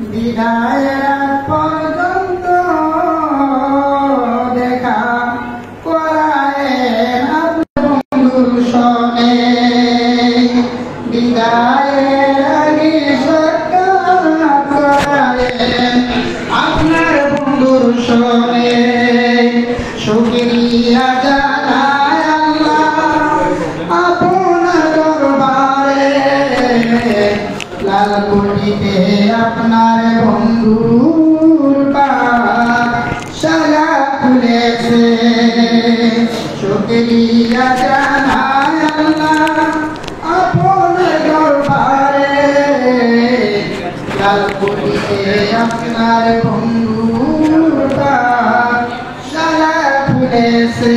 বিদায়ের আগ পর্যন্ত দেখা করায়েন আপনার বন্ধুর সনে, বিদায়ের আগে সাক্ষাৎ করায়েন আপনার বন্ধুর সনে। শুকরিয়া জানাই আল্লাহ আপনার দরবারে, লালকুটিতে আপনার বন্ধুর পাঠশালা খুলেছে। শুকরিয়া জানাই আল্লাহ আপনার দরবারে, লালকুটিতে আপনার বন্ধুর পাঠশালা খুলেছে।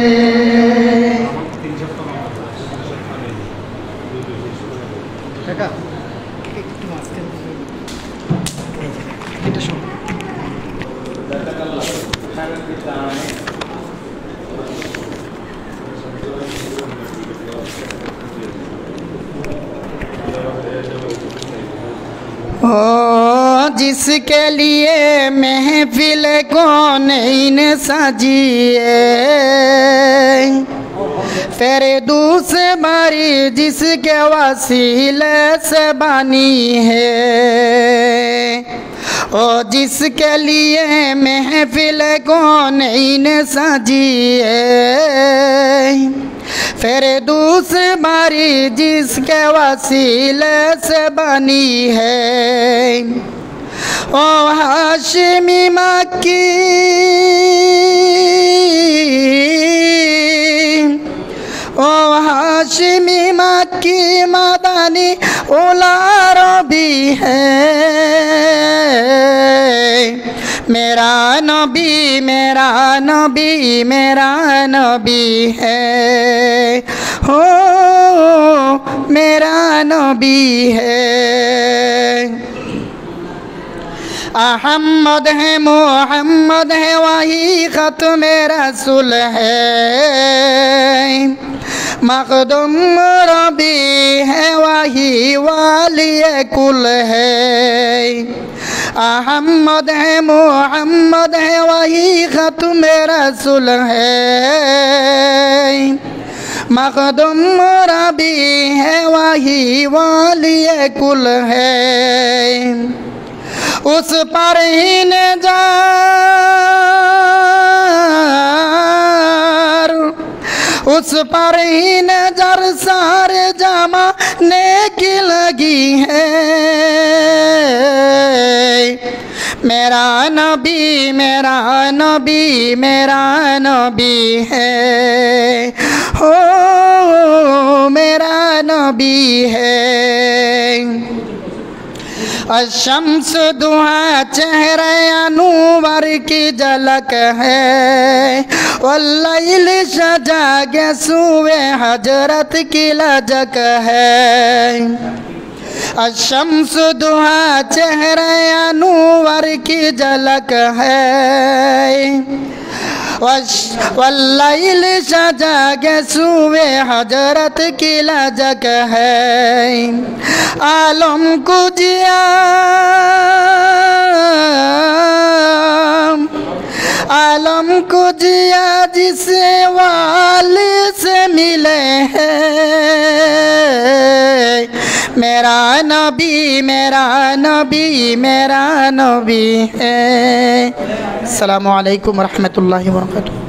ओ जिसके लिए महफिल कौनैन सजिए, फिर दूसरी जिसके वसीले से बनी है। ओ जिसके लिए महफिल कौनैन सजिए, फिर दूसरी जिसके वसीले से बनी है। ओ हाशिमी मक्की, ओ हाशिमी मक्की मदनी उला रबी है। मेरा नबी मेरा नबी मेरा नबी है, हो मेरा नबी है। अहमद है मोहम्मद है वही ख़त्म रसूल है। मखदूम रबी है वही वाली कुल है। अहमद है मोहम्मद है वही ख़त्म रसूल है। मखदूम रबी है वही वाली कुल है। उस पर ही नज़र, उस पर ही नज़र सारे जमाने की लगी है। मेरा नबी मेरा नबी मेरा नबी है, हो मेरा नबी है। अशम्स दुहा चेहरे अनूवर की झलक है। वल्लैल सजा के सूए हजरत की लजक है। अशम्स दुहा चेहरे अनूवर की झलक है। वल्लैल सजा के सूए हजरत की लजक है। आलम को जिया आलम को जिया जिसे वाले से मिले हैं। मेरा नबी मेरा नबी मेरा नबी है। अस्सलामु अलैकुम रहमतुल्लाहि व बरकातुहू।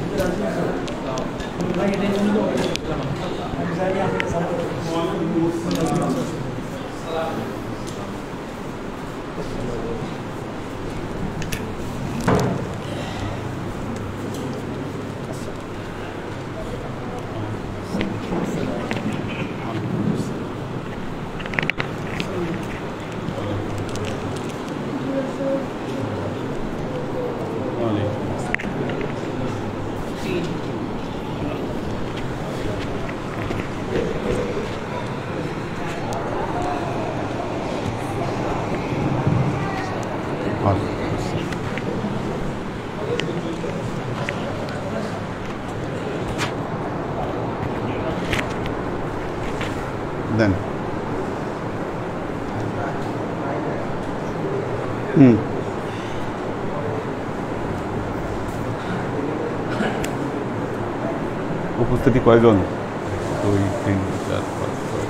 Then উপস্থিতি কয়জন? 2 3 4 5 6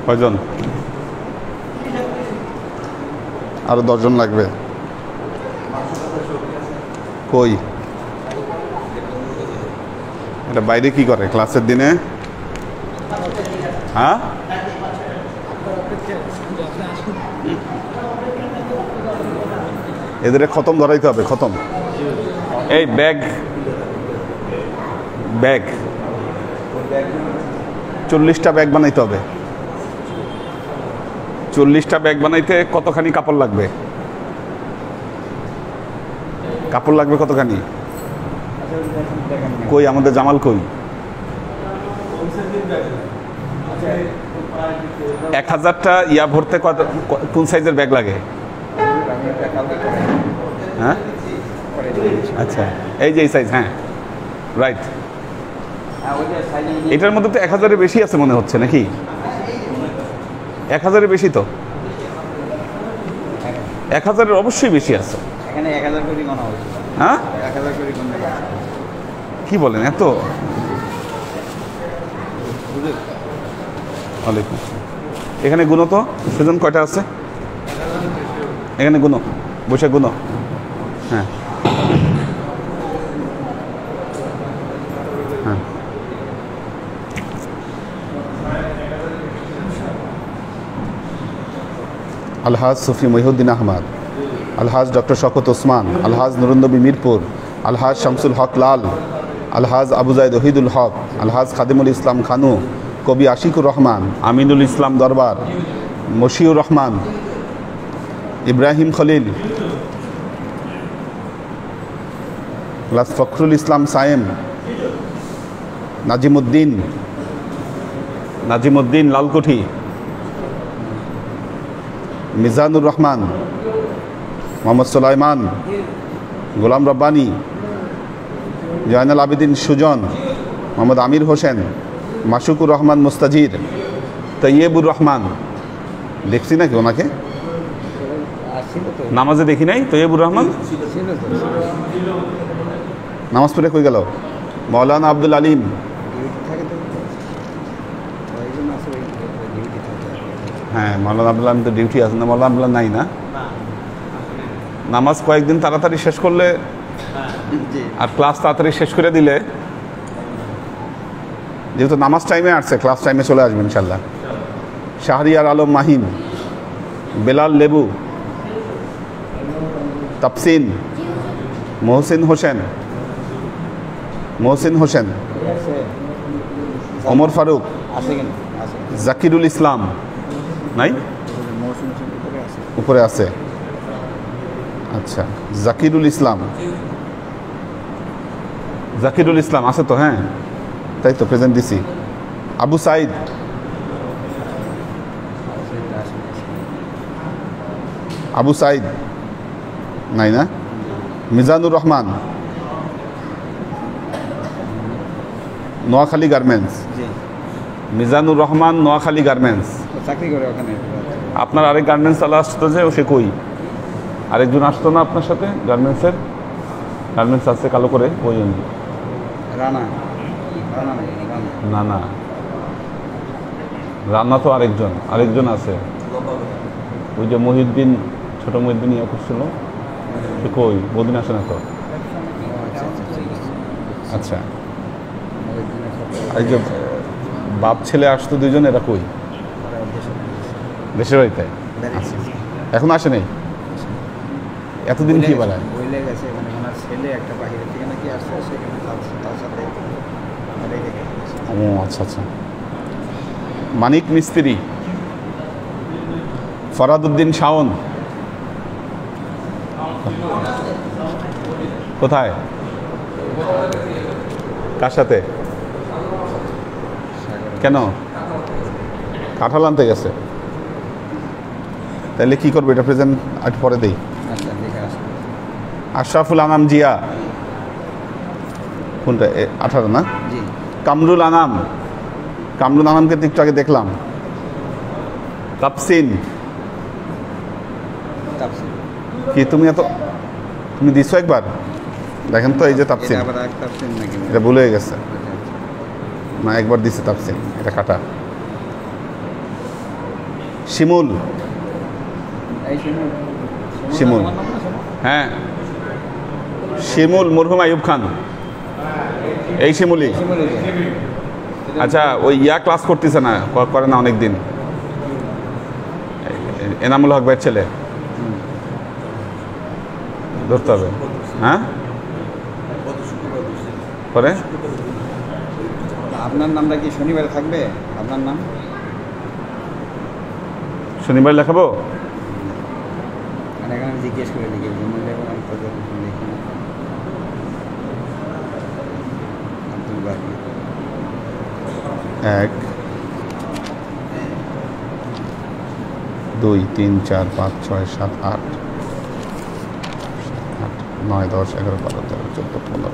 কয়জন? আরো 10 জন লাগবে। কই এটা বাইরে কি করে ক্লাসের দিনে? হ্যাঁ, এদের খতম ধরাইতে হবে। খতম এই ব্যাগ 40টা ব্যাগ বানাইতে হবে। 40টা ব্যাগ বানাইতে কতখানি কাপড় লাগবে? কাপড় লাগবে কতখানি? কই আমাদের জামাল কই? 1000টা ইয়া ভরতে কোন সাইজের ব্যাগ লাগে? হ্যাঁ, আচ্ছা, এই যে এই সাইজ। হ্যাঁ, রাইট। এটার মধ্যে তো 1000-এর বেশি আছে মনে হচ্ছে, নাকি? 1000-এর বেশি তো, 1000-এর অবশ্যই বেশি আছে। হ্যাঁ, কি বলেন এত? ওয়ালাইকুম। এখানে গুনো তো সেজন কয়টা আছে? এখানে গুনো, বসে গুনো। হ্যাঁ হ্যাঁ, আলহাজ সুফি মহিউদ্দিন আহমদ, আলহাজ ডক্টর শওকত ওসমান, আলহাজ নুরুন্নবী মিরপুর, আলহাজ শামসুল হক লাল, আলহাজ আবু জাইদ ওহিদুল হক, আলহাজ খাদিমুল ইসলাম খানু, কবি আশিকুর রহমান, আমিনুল ইসলাম দরবার, মশিউর রহমান, ইব্রাহিম খলিল, প্লাস ফখরুল ইসলাম সায়েম, নাজিমুদ্দিন লালকুঠি, মিজানুর রহমান, মোহাম্মদ সুলাইমান, গোলাম রব্বানী, জয়নাল আবেদিন সুজন, মোহাম্মদ আমির হোসেন, মাসুকুর রহমান মুস্তাজির, তৈয়বুর রহমান। দেখছি নাকি ওনাকে? নামাজে দেখি নাই তৈয়বুর রহমান। নামাজ পড়ে কই গেল? মৌলানা আব্দুল আলিম, হ্যাঁ, মৌলানা আব্দুল আলিম তো ডিউটি আছে না? মৌলানা আব্দুল্লাহ নাই না? নামাজ কয়েকদিন তাড়াতাড়ি শেষ করলে আর ক্লাস তাড়াতাড়ি শেষ করে দিলে, যেহেতু নামাজ টাইমে আসছে, ক্লাস টাইমে চলে আসবে ইনশাল্লাহ। শাহরিয়ার আলম মাহিম, বেলাল লেবু, তাপসিন, মহসিন হোসেন, ওমর ফারুক, জাকিরুল ইসলাম নাই? উপরে আছে। আচ্ছা, জাকিরুল ইসলাম আছে তো? হ্যাঁ, তাই তো, প্রেজেন্ট দিছি। আবু সাইদ, নাই না? মিজানুর রহমান, নোয়াখালী গার্মেন্টস, মিজানুর রহমান নোয়াখালী গার্মেন্টস চাকরি করে ওখানে। আপনার আরেক গার্মেন্টস চালা আসতো যে, ও সে কই? আরেকজন আসতো না আপনার সাথে গার্মেন্টসের? গার্মেন্টস আছে কালো করে, ওই রানা না, রান্না তো আরেকজন আছে, ওই যে মহিউদ্দিন, ছোট মহিউদ্দিন ইয়ে করছিল, সে কই? বহুদিন আসে না তো। আচ্ছা, এই যে বাপ ছেলে আসতো দুইজন, এরা কই? দেশের বাড়িতে। আচ্ছা, এখন আসে নাই? এতদিন কি বেলায়? ছেলে একটা বাহিরের থেকে নাকি আসছে, সেখানে তার সাথে ও আচ্ছা। মানিক মিস্ত্রি, ফরাদউদ্দিন শাওন, কোথায়? কার সাথে? কেন? কাঁঠাল আনতে গেছে। তাহলে কি করবো, এটা প্রেজেন্ট একটু পরে দেই। আশরাফুল আনাম জিয়া, কোনটা? 18 না? কামরুল আনাম, কামরুল আনামকে তো একটু আগে দেখলাম। তাপসিন তাফসীর কি তুমি দিছো একবার দেখেন তো, এই যে তাপসিন, এটা আবার এক তাফসীর নাকি? এটা ভুল হয়ে গেছে না, একবার দিছে তাপসিন, এটা কাটা। শিমুল, এই শিমুল শিমুল। হ্যাঁ শিমুল মরহুম আইয়ুব খান, এই শিমুলি। শিমুলই তো। আচ্ছা ওই ক্লাস করতেছে না, করে না অনেক দিন, এনামুল হক ভাইয়ের ছেলে, ধরতে হবে। হ্যাঁ পরে আপনার নামটা কি শনিবারে থাকবে? আপনার নাম শনিবার লেখাবো। মানে এখানে আমি জিজ্ঞেস করে লিখে জিমেলে এবং আমি তাদের লিখি না। আব্দুল বাকি 1 2 3 4 5 6 7 8 9 10 11 12 13 14 15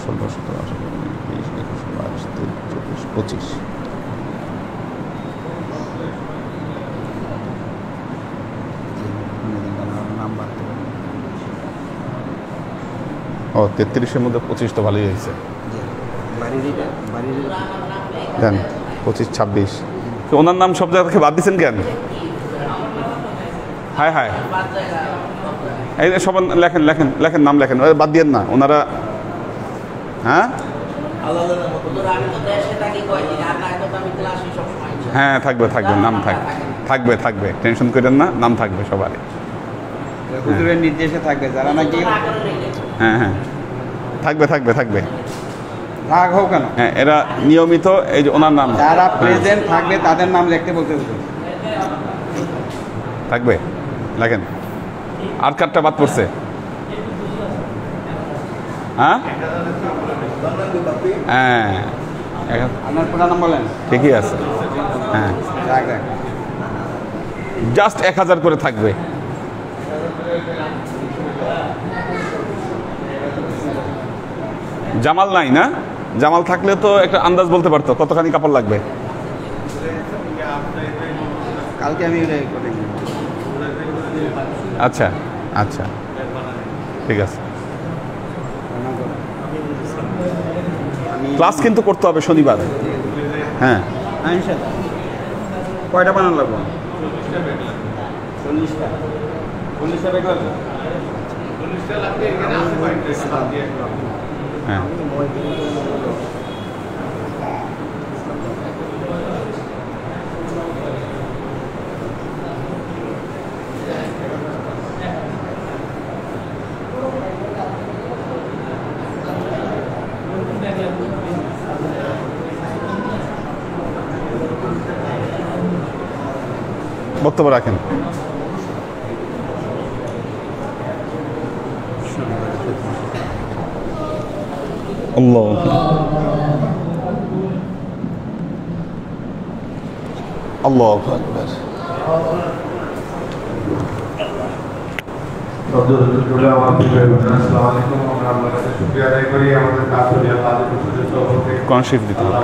16 17 18 19 20 21 22 23 24 25। নাম্বার ও 33-এর মধ্যে 25 তো ভালোই হয়েছে। বাড়ির দেন 25 26। ওনার নাম সব জায়গা থেকে বাদ দিচ্ছেন কেন? হায় হায়, এই যে সব লেখেন লেখেন লেখেন, নাম লেখেন, বাদ দিয়েন না ওনারা। হ্যাঁ হ্যাঁ থাকবে থাকবে, নাম থাকবে থাকবে, টেনশন করেন না, নাম থাকবে সবারই। হুজুরের নির্দেশে থাকবে, যারা নাকি হ্যাঁ হ্যাঁ থাকবে থাকবে থাকবে। রাগ হোক কেন, হ্যাঁ এরা নিয়মিত, এই যে ওনার নাম যারা প্রেজেন্ট থাকবে তাদের নাম লিখতে বলতে হুজুর। থাকবে, লেখেন। আর কার্ডটা বাদ পড়ছে? হ্যাঁ হ্যাঁ আপনার পুরো নাম বলেন। ঠিকই আছে। হ্যাঁ রাগ রাগ জাস্ট 1000 করে থাকবে। জামাল নাই না? জামাল থাকলে তো একটা আন্দাজ বলতে পারতো কতখানি কাপড় লাগবে। কালকে আমি করে নিব। আচ্ছা আচ্ছা ঠিক আছে। ক্লাস কিন্তু করতে হবে শনিবার। হ্যাঁ কয়টা বানান লাগবে? 40টা। 40টা ব্যাগ লাগবে। হ্যাঁ বক্তব্য রাখেন। আল্লাহ আল্লাহু আকবার। কনশিপ দিতে হবে।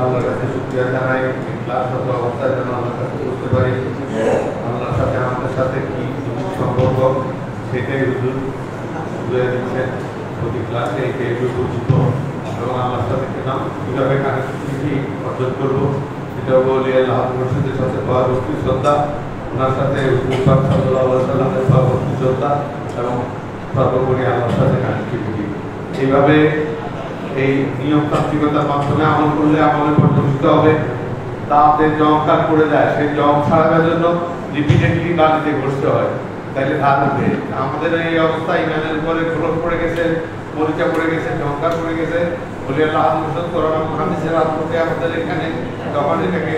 আল্লাহর কাছে শুকরিয়া জানাই, ক্লাসগত অবস্থার জন্য আল্লাহর কাছে করতে পারি। আল্লাহর সাথে আমাদের সাথে কি সম্পর্ক সেটাই হুজুর বুঝে দিচ্ছেন। প্রতি ক্লাসে এইগুলো বুঝবো এবং আল্লাহর সাথে কেনাম কীভাবে কানেক্টিভিটি অর্জন করবো সেটাও বলি। আল্লাহ মুর্শিদের সাথে ভক্তি শ্রদ্ধা, ওনার সাথে হুজুর পাক সাল্লাল্লাহু আলাইহি সাল্লামের ভক্তি শ্রদ্ধা এবং সর্বোপরি আল্লাহর সাথে কানেক্টিভিটি। এইভাবে এই নিয়মতান্ত্রিকতার মাধ্যমে আমল করলে আমলে পর্যবেসিত হবে। তাতে জংকার পড়ে যায়, সেই জং ছাড়াবার জন্য রিপিটেডলি গালিতে ঘষতে হয়, তাইলে ধার উঠে। আমাদের এই অবস্থা ইমানের উপরে খোলস পড়ে গেছে, মরিচা পড়ে গেছে, জংকার পড়ে গেছে। বলি আল্লাহ করোনা মহাদিসের আত্মকে আমাদের এখানে যখন এটাকে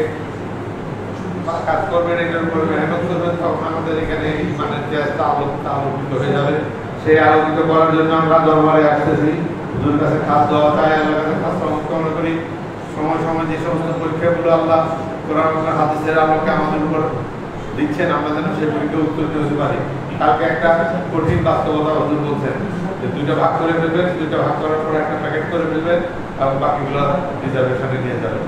কাজ করবেন, এটার উপর মেহনত করবেন, তখন আমাদের এখানে ইমানের যে আলোকিত হয়ে যাবে। সেই আলোকিত করার জন্য আমরা দরবারে আসতেছি, হুজুর কাছে খাস দেওয়া চাই, আল্লাহর কাছে খাস কামনা করি। সময় সময় যে সমস্ত পরীক্ষাগুলো আল্লাহ কোরআন হাদিসের আলোকে আমাদের উপর দিচ্ছেন, আমরা যেন সেই পরীক্ষা উত্তীর্ণ হতে পারি। কালকে একটা কঠিন বাস্তবতা হুজুর বলছেন যে 2টা ভাগ করে ফেলবেন, 2টা ভাগ করার পর একটা প্যাকেট করে ফেলবেন এবং বাকিগুলো রিজার্ভেশনে নিয়ে যাবেন।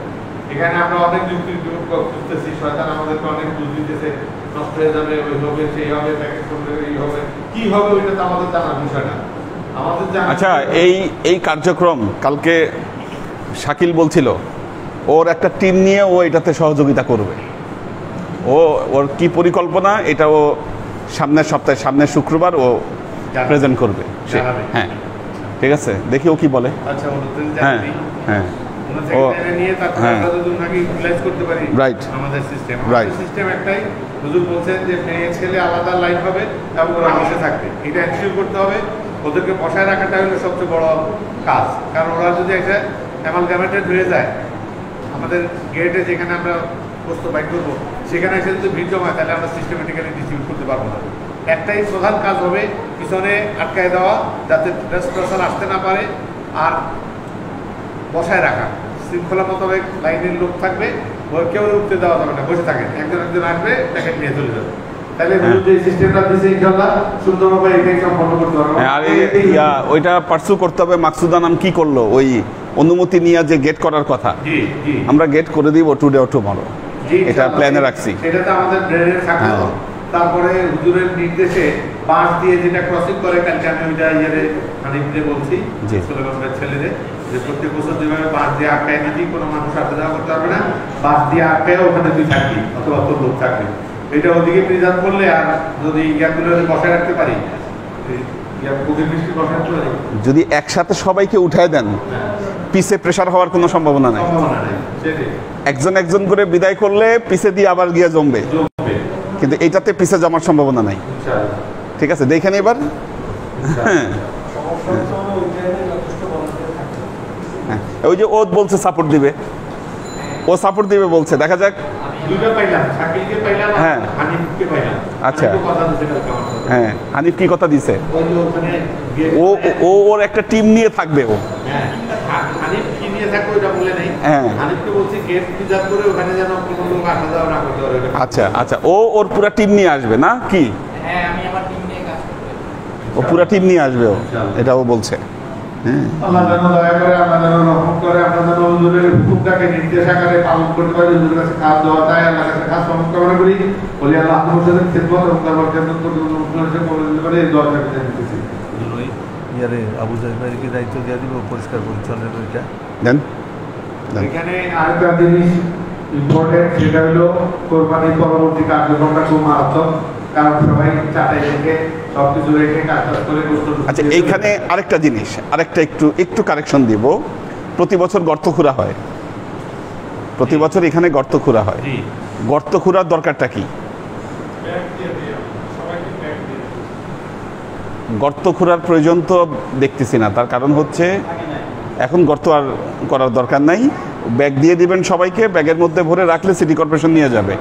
এখানে আমরা অনেক যুক্তি করতেছি, শয়তান আমাদেরকে অনেক বুঝ দিতেছে, নষ্ট হয়ে যাবে, ওই হবে, সেই হবে, প্যাকেট করবে, এই হবে, কি হবে ওইটা তো আমাদের জানার বিষয় না। আমাদের আচ্ছা, এই কার্যক্রম কালকে শাকিল বলছিল ওর একটা টিম নিয়ে ও এটাতে সহযোগিতা করবে। ওর কি পরিকল্পনা এটা ও সামনের সপ্তাহে, সামনের শুক্রবার ও প্রেজেন্ট করবে। হ্যাঁ, ঠিক আছে, দেখি ও কি বলে। আচ্ছা, হ্যাঁ হ্যাঁ নিয়ে তারপরে আমরা যদি ওনাকে ইউটিলাইজ করতে পারি আমাদের সিস্টেম। আমাদের সিস্টেম একটাই, হুজুর বলছেন যে মেয়ে ছেলে আলাদা লাইন হবে এবং ওরা বসে থাকবে। এটা এনশিওর করতে হবে। ওদেরকে বসায় রাখাটা হলো সবচেয়ে বড় কাজ, কারণ ওরা যদি একটা অ্যামালগামেটেড হয়ে যায়, আমাদের গেটে যেখানে আমরা প্রস্তুত বাইক করবো সেখানে এসে যদি ভিড় জমায়, তাহলে আমরা সিস্টেমেটিক্যালি ডিস্ট্রিবিউট করতে পারবো না। একটাই প্রধান কাজ হবে পিছনে আটকায় দেওয়া, যাতে ড্রেস আসতে না পারে, আর বসায় রাখা। শৃঙ্খলা মোতাবেক লাইনের লোক থাকবে, কেউ উঠতে দেওয়া যাবে না, বসে থাকেন, একজন একজন আসবে, প্যাকেট নিয়ে চলে যাবে। তাহলে যে সিস্টেমটা দিয়েছে ইনশাআল্লাহ সুন্দরভাবে এটাই সম্পন্ন করতে পারবো। আর ওইটা পার্সু করতে হবে। মাকসুদা নাম কি করলো, ওই অনুমতি নিয়ে যে গেট করার কথা, আমরা গেট করে দিব টুডে অর টুমরো, এটা প্ল্যানে রাখছি। সেটা তো আমাদের ব্রেনের থাকলো। তারপরে হুজুরের নির্দেশে বাঁশ দিয়ে যেটা ক্রসিং করে, কালকে আমি ওইটা হানিফকে বলছি সুলেমানের ছেলেরে, যে প্রত্যেক বছর যেভাবে বাঁশ দিয়ে আটকায় দিচ্ছি, কোনো মানুষ আসা যাওয়া করতে পারবে না, বাঁশ দিয়ে আটকায় ওখানে তুই থাকবি অথবা তোর লোক থাকবে। এটা ওদিকে প্রিজার্ভ করলে, আর যদি ইয়াগুলো বসায় রাখতে পারি, যদি একসাথে সবাইকে উঠায় দেন, পিছে প্রেসার হওয়ার কোনো সম্ভাবনা নাই। একজন একজন করে বিদায় করলে পিছে দিয়ে আবার গিয়ে জমবে, কিন্তু এটাতে পিছে জমার সম্ভাবনা নাই। ঠিক আছে, দেখেন এবার। হ্যাঁ, ওই যে ও বলছে সাপোর্ট দিবে, ও সাপোর্ট দিবে বলছে, দেখা যাক। হ্যাঁ, আচ্ছা, হ্যাঁ, হানিফ কি কথা দিছে? ও ওর একটা টিম নিয়ে থাকবে। ও আচ্ছা আচ্ছা, ও ওর পুরা টিম নিয়ে আসবে না কি? ও পুরা টিম নিয়ে আসবে, ও এটা ও বলছে। আল্লাহ যেন দয়া করে, আমরা যেন রহমত করে, আমরা যেন হুজুরের হুকুমটাকে নির্দেশ আকারে পালন করতে পারি, হুজুরের কাছে খাস দেওয়া যায়, আল্লাহর কাছে খাস কামনা করি। বলি আল্লাহ আপনাদের খেদমত এবং তারপর কেন্দ্র করতে করে দিতে পারে, এই দরকার দিতেছি। আবু জাহেল ভাইকে দায়িত্ব দিয়ে দিব পরিষ্কার পরিচ্ছন্নের। ওইটা দেন। এখানে আরেকটা জিনিস ইম্পর্টেন্ট, সেটা হলো কোরবানির পরবর্তী কার্যক্রমটা খুব মারাত্মক, কারণ সবাই চাটাই রেখে সবকিছু রেখে কাজ করে। আচ্ছা, এইখানে আরেকটা জিনিস, আরেকটা একটু কারেকশন দিব। প্রতি বছর গর্ত খুঁড়া হয়, প্রতি বছর এখানে গর্ত খুঁড়া হয়। গর্ত খুঁড়ার দরকারটা কি? গর্ত খুঁড়ার প্রয়োজন তো দেখতেছি না। তার কারণ হচ্ছে এখন গর্ত আর করার দরকার নাই, ব্যাগ দিয়ে দিবেন সবাইকে, ব্যাগের মধ্যে ভরে রাখলে সিটি কর্পোরেশন নিয়ে যাবে।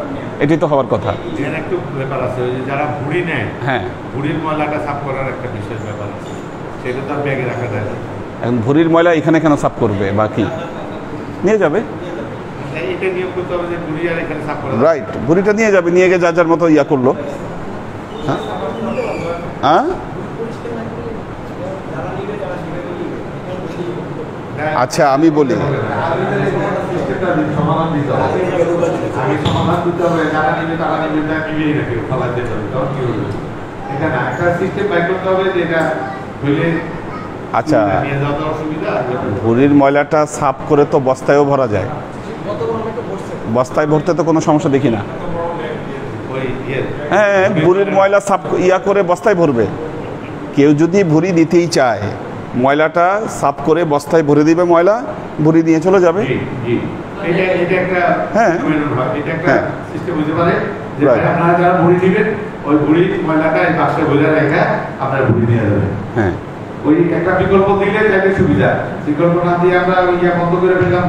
এটাই তো হওয়ার কথা। এখানে একটু ব্যাপার আছে, ওই যে যারা ভুড়ি নেয়, হ্যাঁ, ভুড়ির ময়লাটা সাফ করার একটা বিশেষ ব্যাপার আছে, সেটা তো ব্যাগে রাখা যায় না। এখন ভুড়ির ময়লা এখানে কেন সাফ করবে? বা কি নিয়ে যাবে? এটা নিয়ম করতে হবে যে ভুড়ি আর এখানে সাফ করা, রাইট, ভুড়িটা নিয়ে যাবে, নিয়ে গিয়ে যার যার মতো ইয়া করলো। হ্যাঁ, আচ্ছা, আমি বলি, সমাধান দিতে হবে, সমাধান দিতে হবে, যারা নিবে তারা নিবে, যা নিবেই না কেউ ফেলা দিতে হবে, তখন কি হবে? এটা না, একটা সিস্টেম বাইর করতে হবে যে এটা হইলে। আচ্ছা, ভুড়ির ময়লাটা সাফ করে তো বস্তায়ও ভরা যায়, বস্তায় ভরতে তো কোনো সমস্যা দেখি না। হ্যাঁ, ভুড়ির ময়লা সাফ ইয়া করে বস্তায় ভরবে। কেউ যদি ভুড়ি দিতেই চায়, ময়লাটা সাফ করে বস্তায় ভরে দিবে, ময়লা ভুড়ি নিয়ে চলে যাবে। হ্যাঁ, হ্যাঁ, ওই একটা বিকল্প দিলে তাকে সুবিধা। বিকল্প না দিয়ে আমরা ইয়া বন্ধ করে ফেললাম,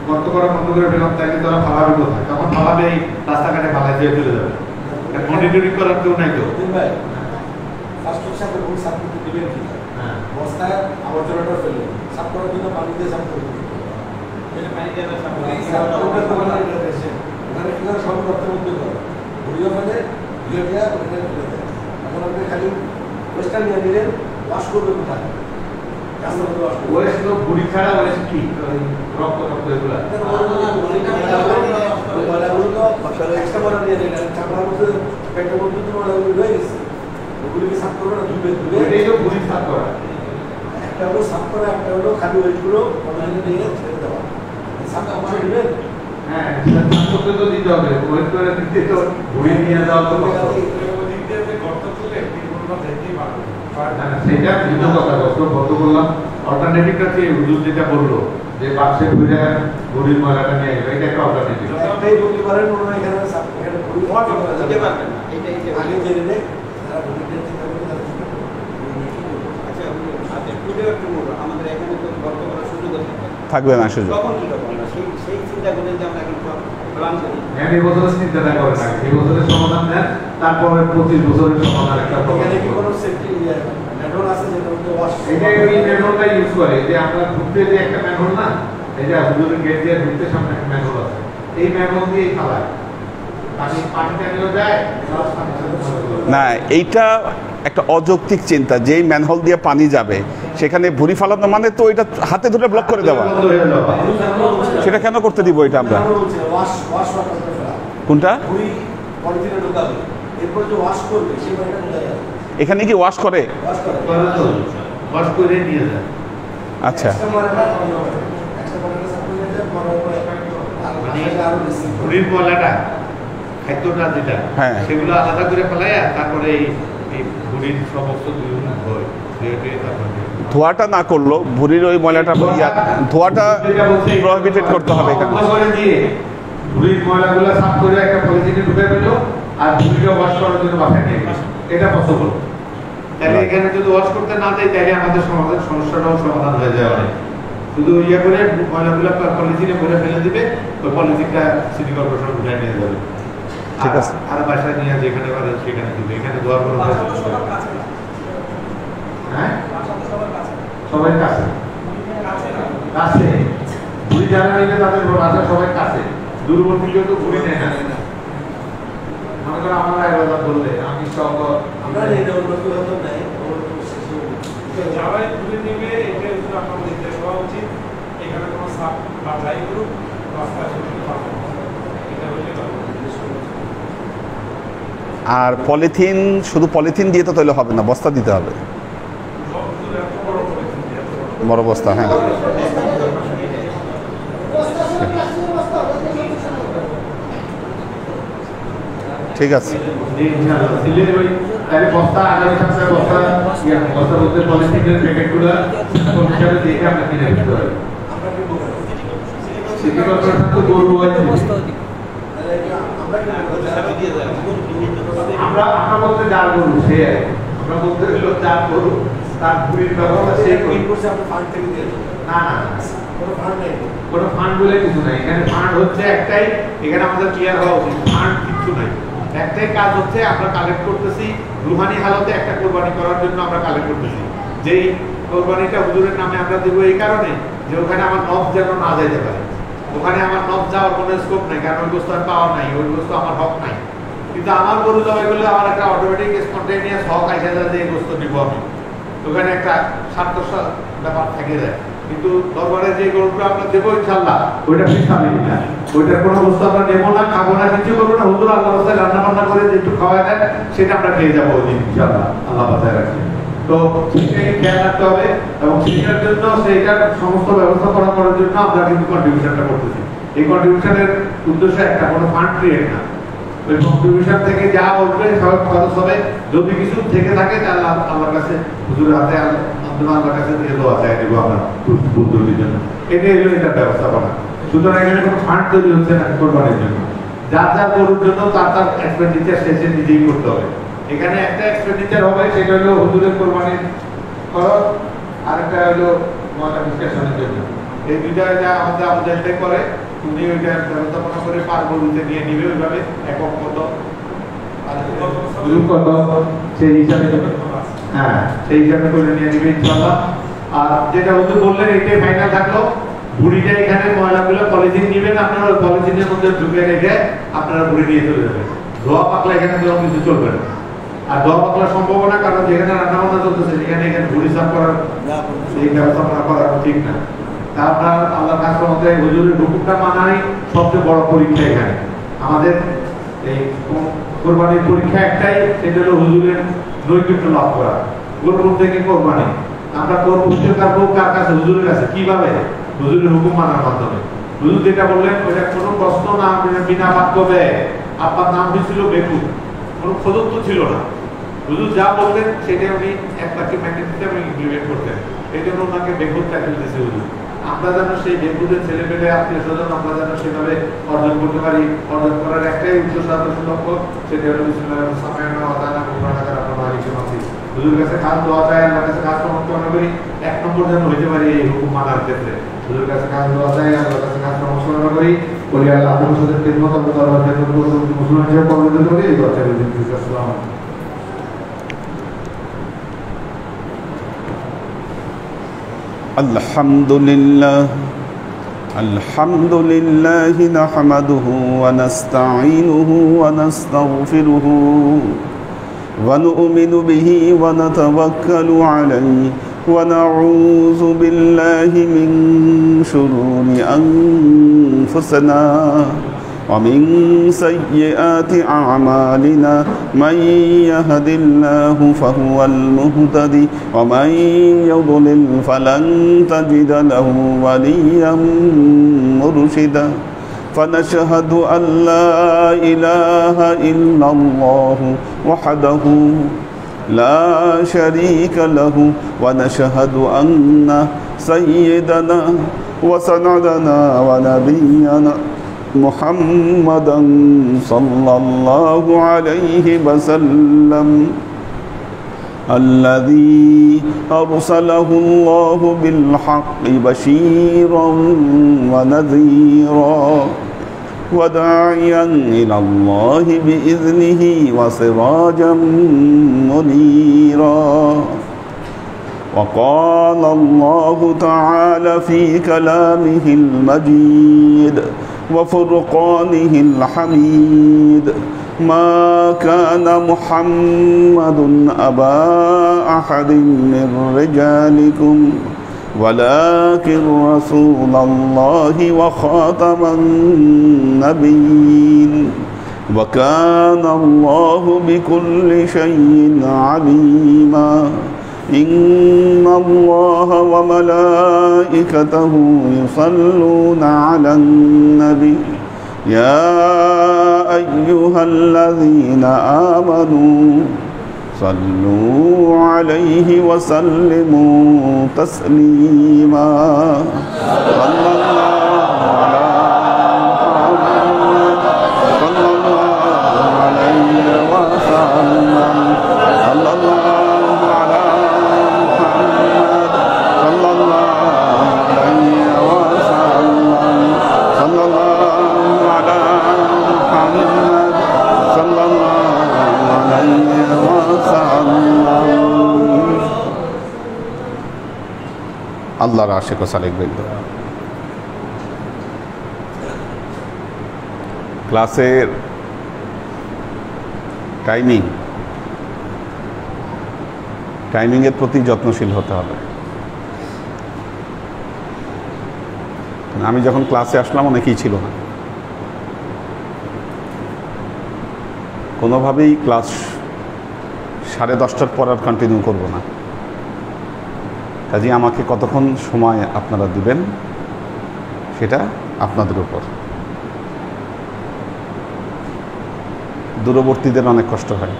গর্ত করা বন্ধ করে ফেললাম, তাকে তারা ফালাবে কোথায়? তখন ফালাবে এই রাস্তাঘাটে ফালাই দিয়ে চলে যাবে। মনিটরিং করার কেউ নাই তো। বস্তায় আবর্জনাটা ফেললেন, সাফ করার জন্য পানি দিয়ে সাফ করবেন। ওখানে সব রক্তের মধ্যে করে ঘুরিয়ে ফেলে, ধুয়ে দেওয়া ওখানে ফেলে দেয়। এখন আপনি খালি ওয়েস্টটা নিয়ে নিলেন, ওয়াশ করবে কোথায়? রাস্তার মধ্যে ওয়াশ করবে। ওয়েস্ট তো বুড়ি ছাড়া ওয়েস্ট কি রক্ত রক্ত এগুলা ময়লাগুলো তো এক্সট্রা ময়লা নিয়ে নিলেন, চাপড়ার মধ্যে পেটের মধ্যে তো ময়লাগুলো রয়ে গেছে, ওগুলিকে সাফ করবে না, ধুবে ধুবে এটাই তো বুড়ি সাফ করা। একটা হলো সাফ করা, একটা হলো খালি ওয়েটগুলো ময়লা নিয়ে ছেড়ে দেওয়া। সাফ করে দিবেন। হ্যাঁ, সাফ করতে তো দিতে হবে, ওয়েস্ট করে দিতে তো বুড়ি নিয়ে যাওয়া তো কষ্ট। সেটা ভিন্ন কথা, গত বললাম অল্টারনেটিভটা কি হুজুর যেটা বললো যে বাক্সে ঘুরে বুড়ির ময়লাটা নিয়ে গেল, এটা একটা অল্টারনেটিভ। একটাই বলতে পারেন, ওনারা এখানে সাফ এখানে ঘুরি দিতে পারবেন না, আগে জেনে নেই যারা ভূমিকে চিন্তা করবে তারা চিন্তা করবে। আচ্ছা, হাতের পুজো একটু বলবো, আমাদের এখানে তো গর্ত করার সুযোগ থাকবে না সুযোগ। তখন কি করবো আমরা? সেই চিন্তা করে যে আমরা এখন প্ল্যান করি। হ্যাঁ, এই বছরের চিন্তাটা করেন না, এই বছরের সমাধান নেন, তারপরে 25 বছরের সমাধান একটা এখানে কি কোনো সেফটি মেথড আছে যেটা মধ্যে ওয়াশ? এটা ওই ম্যানুয়ালটা ইউজ করে, যে আমরা ঢুকতে যে একটা ম্যানুয়াল না, এটা হুজুরের গেট দিয়ে ঢুকতে সামনে একটা ম্যানুয়াল আছে, এই ম্যানুয়াল দিয়েই খালায় পানিটা নিয়ে যায়। না, এইটা একটা অযৌক্তিক চিন্তা, যেই ম্যানহোল দিয়ে পানি যাবে সেখানে ভুঁড়ি ফালানো মানে তো এটা হাতে ধরে ব্লক করে দেওয়া। সেটা কেন করতে দিব এটা আমরা? ওয়াশ ওয়াশ করতে ফেলা কোনটা? পুরি পলিথিনে ঢোকাবে, এরপর যে ওয়াশ করবে সেই পানিটা কোথায় যাবে? এখানে কি ওয়াশ করে? ওয়াশ করে ওয়াশ করে নিয়ে যায়। আচ্ছা, একটা ময়লাটা কমানো হবে, একটা ময়লাটা সাফ করে যায়, করার পরে আর মানে আরো বেশি বুড়ির ময়লাটা খাদ্যটা যেটা, হ্যাঁ, সেগুলো আলাদা করে ফেলায়, তারপরে এই বুড়ির সমস্ত ধোয়, ধোয়াটা না করলো ভুঁড়ির ওই ময়লাটা ধোয়াটা প্রহিবিটেড করতে হবে এখানে। বুড়ির ময়লাগুলো সাফ করে একটা পলিথিনে ঢুকে পেল, আর বুড়িটা ওয়াশ করার জন্য বাসায় নিয়ে গেল, এটা পসিবল। তাহলে এখানে যদি ওয়াশ করতে না দেয়, তাহলে আমাদের সমস্যাটাও সমাধান হয়ে যায় অনেক। শুধু ইয়ে করে ময়লাগুলো পলিথিনে ভরে ফেলে দিবে, ওই পলিথিনটা সিটি কর্পোরেশন উঠায় নিয়ে যাবে, ঠিক আছে, আর বাসায় নিয়ে যেখানে পারে সেখানে দিবে, এখানে ধোয়ার কোনো হ্যাঁ সবাই কাছে কাছে ঘুরি যারা নিলে তাদের রাজা সবাই কাছে, দূরবর্তী কেউ তো ঘুরি নেয় না। মনে করো আমরা একবার বললে আমি সব আমরা এটা উন্নতি হতো নাই, যারাই ঘুরে নেবে এটা আপনার নির্দেশ হওয়া উচিত। এখানে কোনো সাপ বা ড্রাই গ্রুপ রাস্তা এটা হলে আর পলিথিন, শুধু পলিথিন দিয়ে তো তাহলে হবে না, বস্তা দিতে হবে, বড় বস্তা। হ্যাঁ, ঠিক আছে। বস্তা আগামী সপ্তাহে বস্তা বস্তা বলতে পলিথিনের প্যাকেটগুলো হিসাবে দেখে আমরা কিনে দিতে পারি। সিটি কর্পোরেশন তো গরু আছে, আমরা বলতে যার গরু সে, আমরা বলতে হলো যার গরু তার ভুঁড়ির ব্যবস্থা সে করছে, আপনার ফান্ড থেকে দিয়ে দেবো। না না কোনো ফান্ড নেই, কোনো ফান্ড বলে কিছু নাই এখানে। ফান্ড হচ্ছে একটাই, এখানে আমাদের ক্লিয়ার হওয়া উচিত, ফান্ড কিছু নাই। একটাই কাজ হচ্ছে আমরা কালেক্ট করতেছি, রুহানি হালতে একটা কোরবানি করার জন্য আমরা কালেক্ট করতেছি। যেই কোরবানিটা হুজুরের নামে আমরা দেবো এই কারণে যে ওখানে আমার নফ যেন না যেতে পারে, ওখানে আমার নফ যাওয়ার কোনো স্কোপ নেই, কারণ ওই বস্তু আর পাওয়ার নাই, ওই বস্তু আমার হক নাই। কিন্তু আমার গরু জবাই করলে আমার একটা অটোমেটিক স্পন্টেনিয়াস হক আসে যায় যে এই বস্তু নিবো আমি, ওখানে একটা স্বার্থ ব্যাপার থেকে যায়। কিন্তু দরবারে যে গরুটা আমরা দেবো ইনশাল্লাহ ওইটা ফিসাবি না, ওইটার কোনো বস্তু আমরা নেবো না, খাবো না, কিছু করবো না। হুজুর আল্লাহ রাস্তায় রান্না বান্না করে যে একটু খাওয়া দেয় সেটা আমরা খেয়ে যাবো ওই দিন ইনশাল্লাহ, আল্লাহ বাঁচায় রাখে। তো সেটাকে খেয়াল রাখতে হবে, এবং সেটার জন্য সেইটার সমস্ত ব্যবস্থা করার জন্য আমরা কিন্তু কন্ট্রিবিউশনটা করতেছি। এই কন্ট্রিবিউশনের উদ্দেশ্য একটা, কোনো ফান্ড ক্রিয়েট না, ওই কন্ট্রিবিউশন থেকে যা উঠবে সব খরচ হবে। যদি কিছু থেকে থাকে তাহলে আল্লাহর কাছে হুজুরের হাতে আল্লাহর কাছে দিয়ে দেওয়া যায় দেবো আমরা বুদ্ধুর জন্য। এটাই হলো এটার ব্যবস্থাপনা। সুতরাং এখানে কোনো ফান্ড তৈরি হচ্ছে না কোরবানির জন্য, যার যার গরুর জন্য তার তার এক্সপেন্ডিচার শেষে নিজেই করতে হবে। এখানে একটা এক্সপেন্ডিচার হবে, সেটা হলো হুজুরের কোরবানির খরচ, আর একটা হলো ময়লা বিশ্লেষণের জন্য। এই দুইটা যা আমাদের আমাদের করে উনি ওইটা ব্যবস্থাপনা করে পার গরুতে নিয়ে নিবে, ওইভাবে একক কত গ্রুপ কত সেই হিসাবে, হ্যাঁ সেই হিসাবে করে নিয়ে নিবে ইনশাআল্লাহ। আর যেটা হুজুর বললেন এটাই ফাইনাল থাকলো, বুড়িটা এখানে ময়লাগুলো পলিথিন নিবেন, আপনারা ওই পলিথিনের মধ্যে ঢুকে রেখে আপনারা বুড়ি নিয়ে চলে যাবেন। ধোয়া পাকলা এখানে কোনো কিছু চলবে না, আর দোয়া পাতলা সম্ভব না, কারণ যেখানে রান্না বান্না চলতেছে সেখানে এখানে ঘুরি সাফ করার এই ব্যবস্থাপনা করা ঠিক না। তা আপনার আল্লাহ কাছে মতে হুজুরের হুকুমটা মানাই সবচেয়ে বড় পরীক্ষা। এখানে আমাদের এই কোরবানির পরীক্ষা একটাই, সেটা হলো হুজুরের নৈকট্য লাভ করা। কোরবানি থেকে কোরবানি আমরা করবো কার কাছে? হুজুরের কাছে। কিভাবে? হুজুরের হুকুম মানার মাধ্যমে। হুজুর যেটা বললেন ওইটা কোনো প্রশ্ন না, বিনা বাক্য ব্যয়। আপনার নাম ছিল বেকু, কোনো প্রদত্ত ছিল না। হুজুর যা বললেন সেটা উনি একটাকে ম্যাগনেটিতে ইমপ্লিমেন্ট করতেন, এই জন্য ওনাকে বেকুর টাইটেল দিয়েছে হুজুর। আমরা যেন সেই বেকুদের ছেলে পেলে আত্মীয় স্বজন আমরা যেন সেভাবে অর্জন করতে পারি। অর্জন করার একটাই উদ্দেশ্য লক্ষ্য, সেটা হলো হুজুর কাছে খাস দোয়া চাই, আল্লাহর কাছে খাস সমর্থন করি, 1 নম্বর যেন হইতে পারি এই হুকুম মানার ক্ষেত্রে। হুজুর কাছে খাস দোয়া চাই, আল্লাহর কাছে খাস সমর্থন করি, বলি আল্লাহ আপনার সাথে খেদমত করতে মুসলমান হিসেবে পরিণত করি। এই দোয়া চাই। আসসালামু আলাইকুম। الحمد لله نحمده ونستعينه ونستغفره ونؤمن به ونتوكل عليه ونعوذ بالله من شرور أنفسنا ومن سيئات أعمالنا، من يهد الله فهو المهتدي ومن يضلل فلن تجد له وليا مرشدا. فنشهد أن لا إله إلا الله وحده لا شريك له، ونشهد أن سيدنا وسندنا ونبينا محمدا صلى الله عليه وسلم الذي أرسله الله بالحق بشيرا ونذيرا وداعيا إلى الله بإذنه وسراجا منيرا. وقال الله تعالى في كلامه المجيد وفرقانه الحميد: ما كان محمد أبا أحد من رجالكم ولكن رسول الله وخاتم النبيين وكان الله بكل شيء عليما. إن الله وملائكته يصلون على النبي يا أيها الذين آمنوا صلوا عليه وسلموا تسليما. صلى الله على محمد صلى الله عليه وسلم. صلى الله على محمد صلى الله عليه وسلم. صلى الله على محمد صلى الله عليه وسلم. আল্লাহর আশিক ও সালেক বৃন্দ, ক্লাসের টাইমিংয়ের প্রতি যত্নশীল হতে হবে। আমি যখন ক্লাসে আসলাম অনেকেই ছিল না, কোনোভাবেই ক্লাস 10:30টার পর আর কন্টিনিউ করব না। কাজে আমাকে কতক্ষণ সময় আপনারা দিবেন সেটা আপনাদের উপর। দূরবর্তীদের অনেক কষ্ট হয়।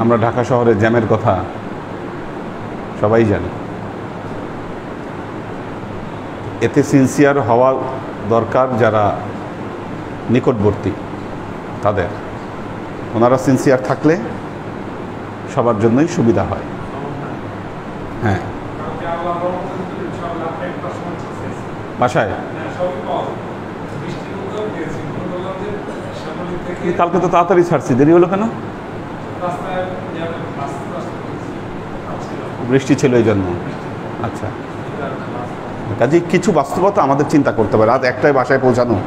আমরা ঢাকা শহরে জ্যামের কথা সবাই জানি। এতে সিনসিয়ার হওয়া দরকার যারা নিকটবর্তী তাদের। ওনারা সিনসিয়ার থাকলে সবার জন্যই সুবিধা হয়। হ্যাঁ, বাসায় কালকে তো তাড়াতাড়ি ছাড়ছি, দেরি হলো কেন? বৃষ্টি ছিল এই জন্য। আচ্ছা, কাজে কিছু বাস্তবতা আমাদের চিন্তা করতে হবে। রাত 1টায় বাসায় পৌঁছানো,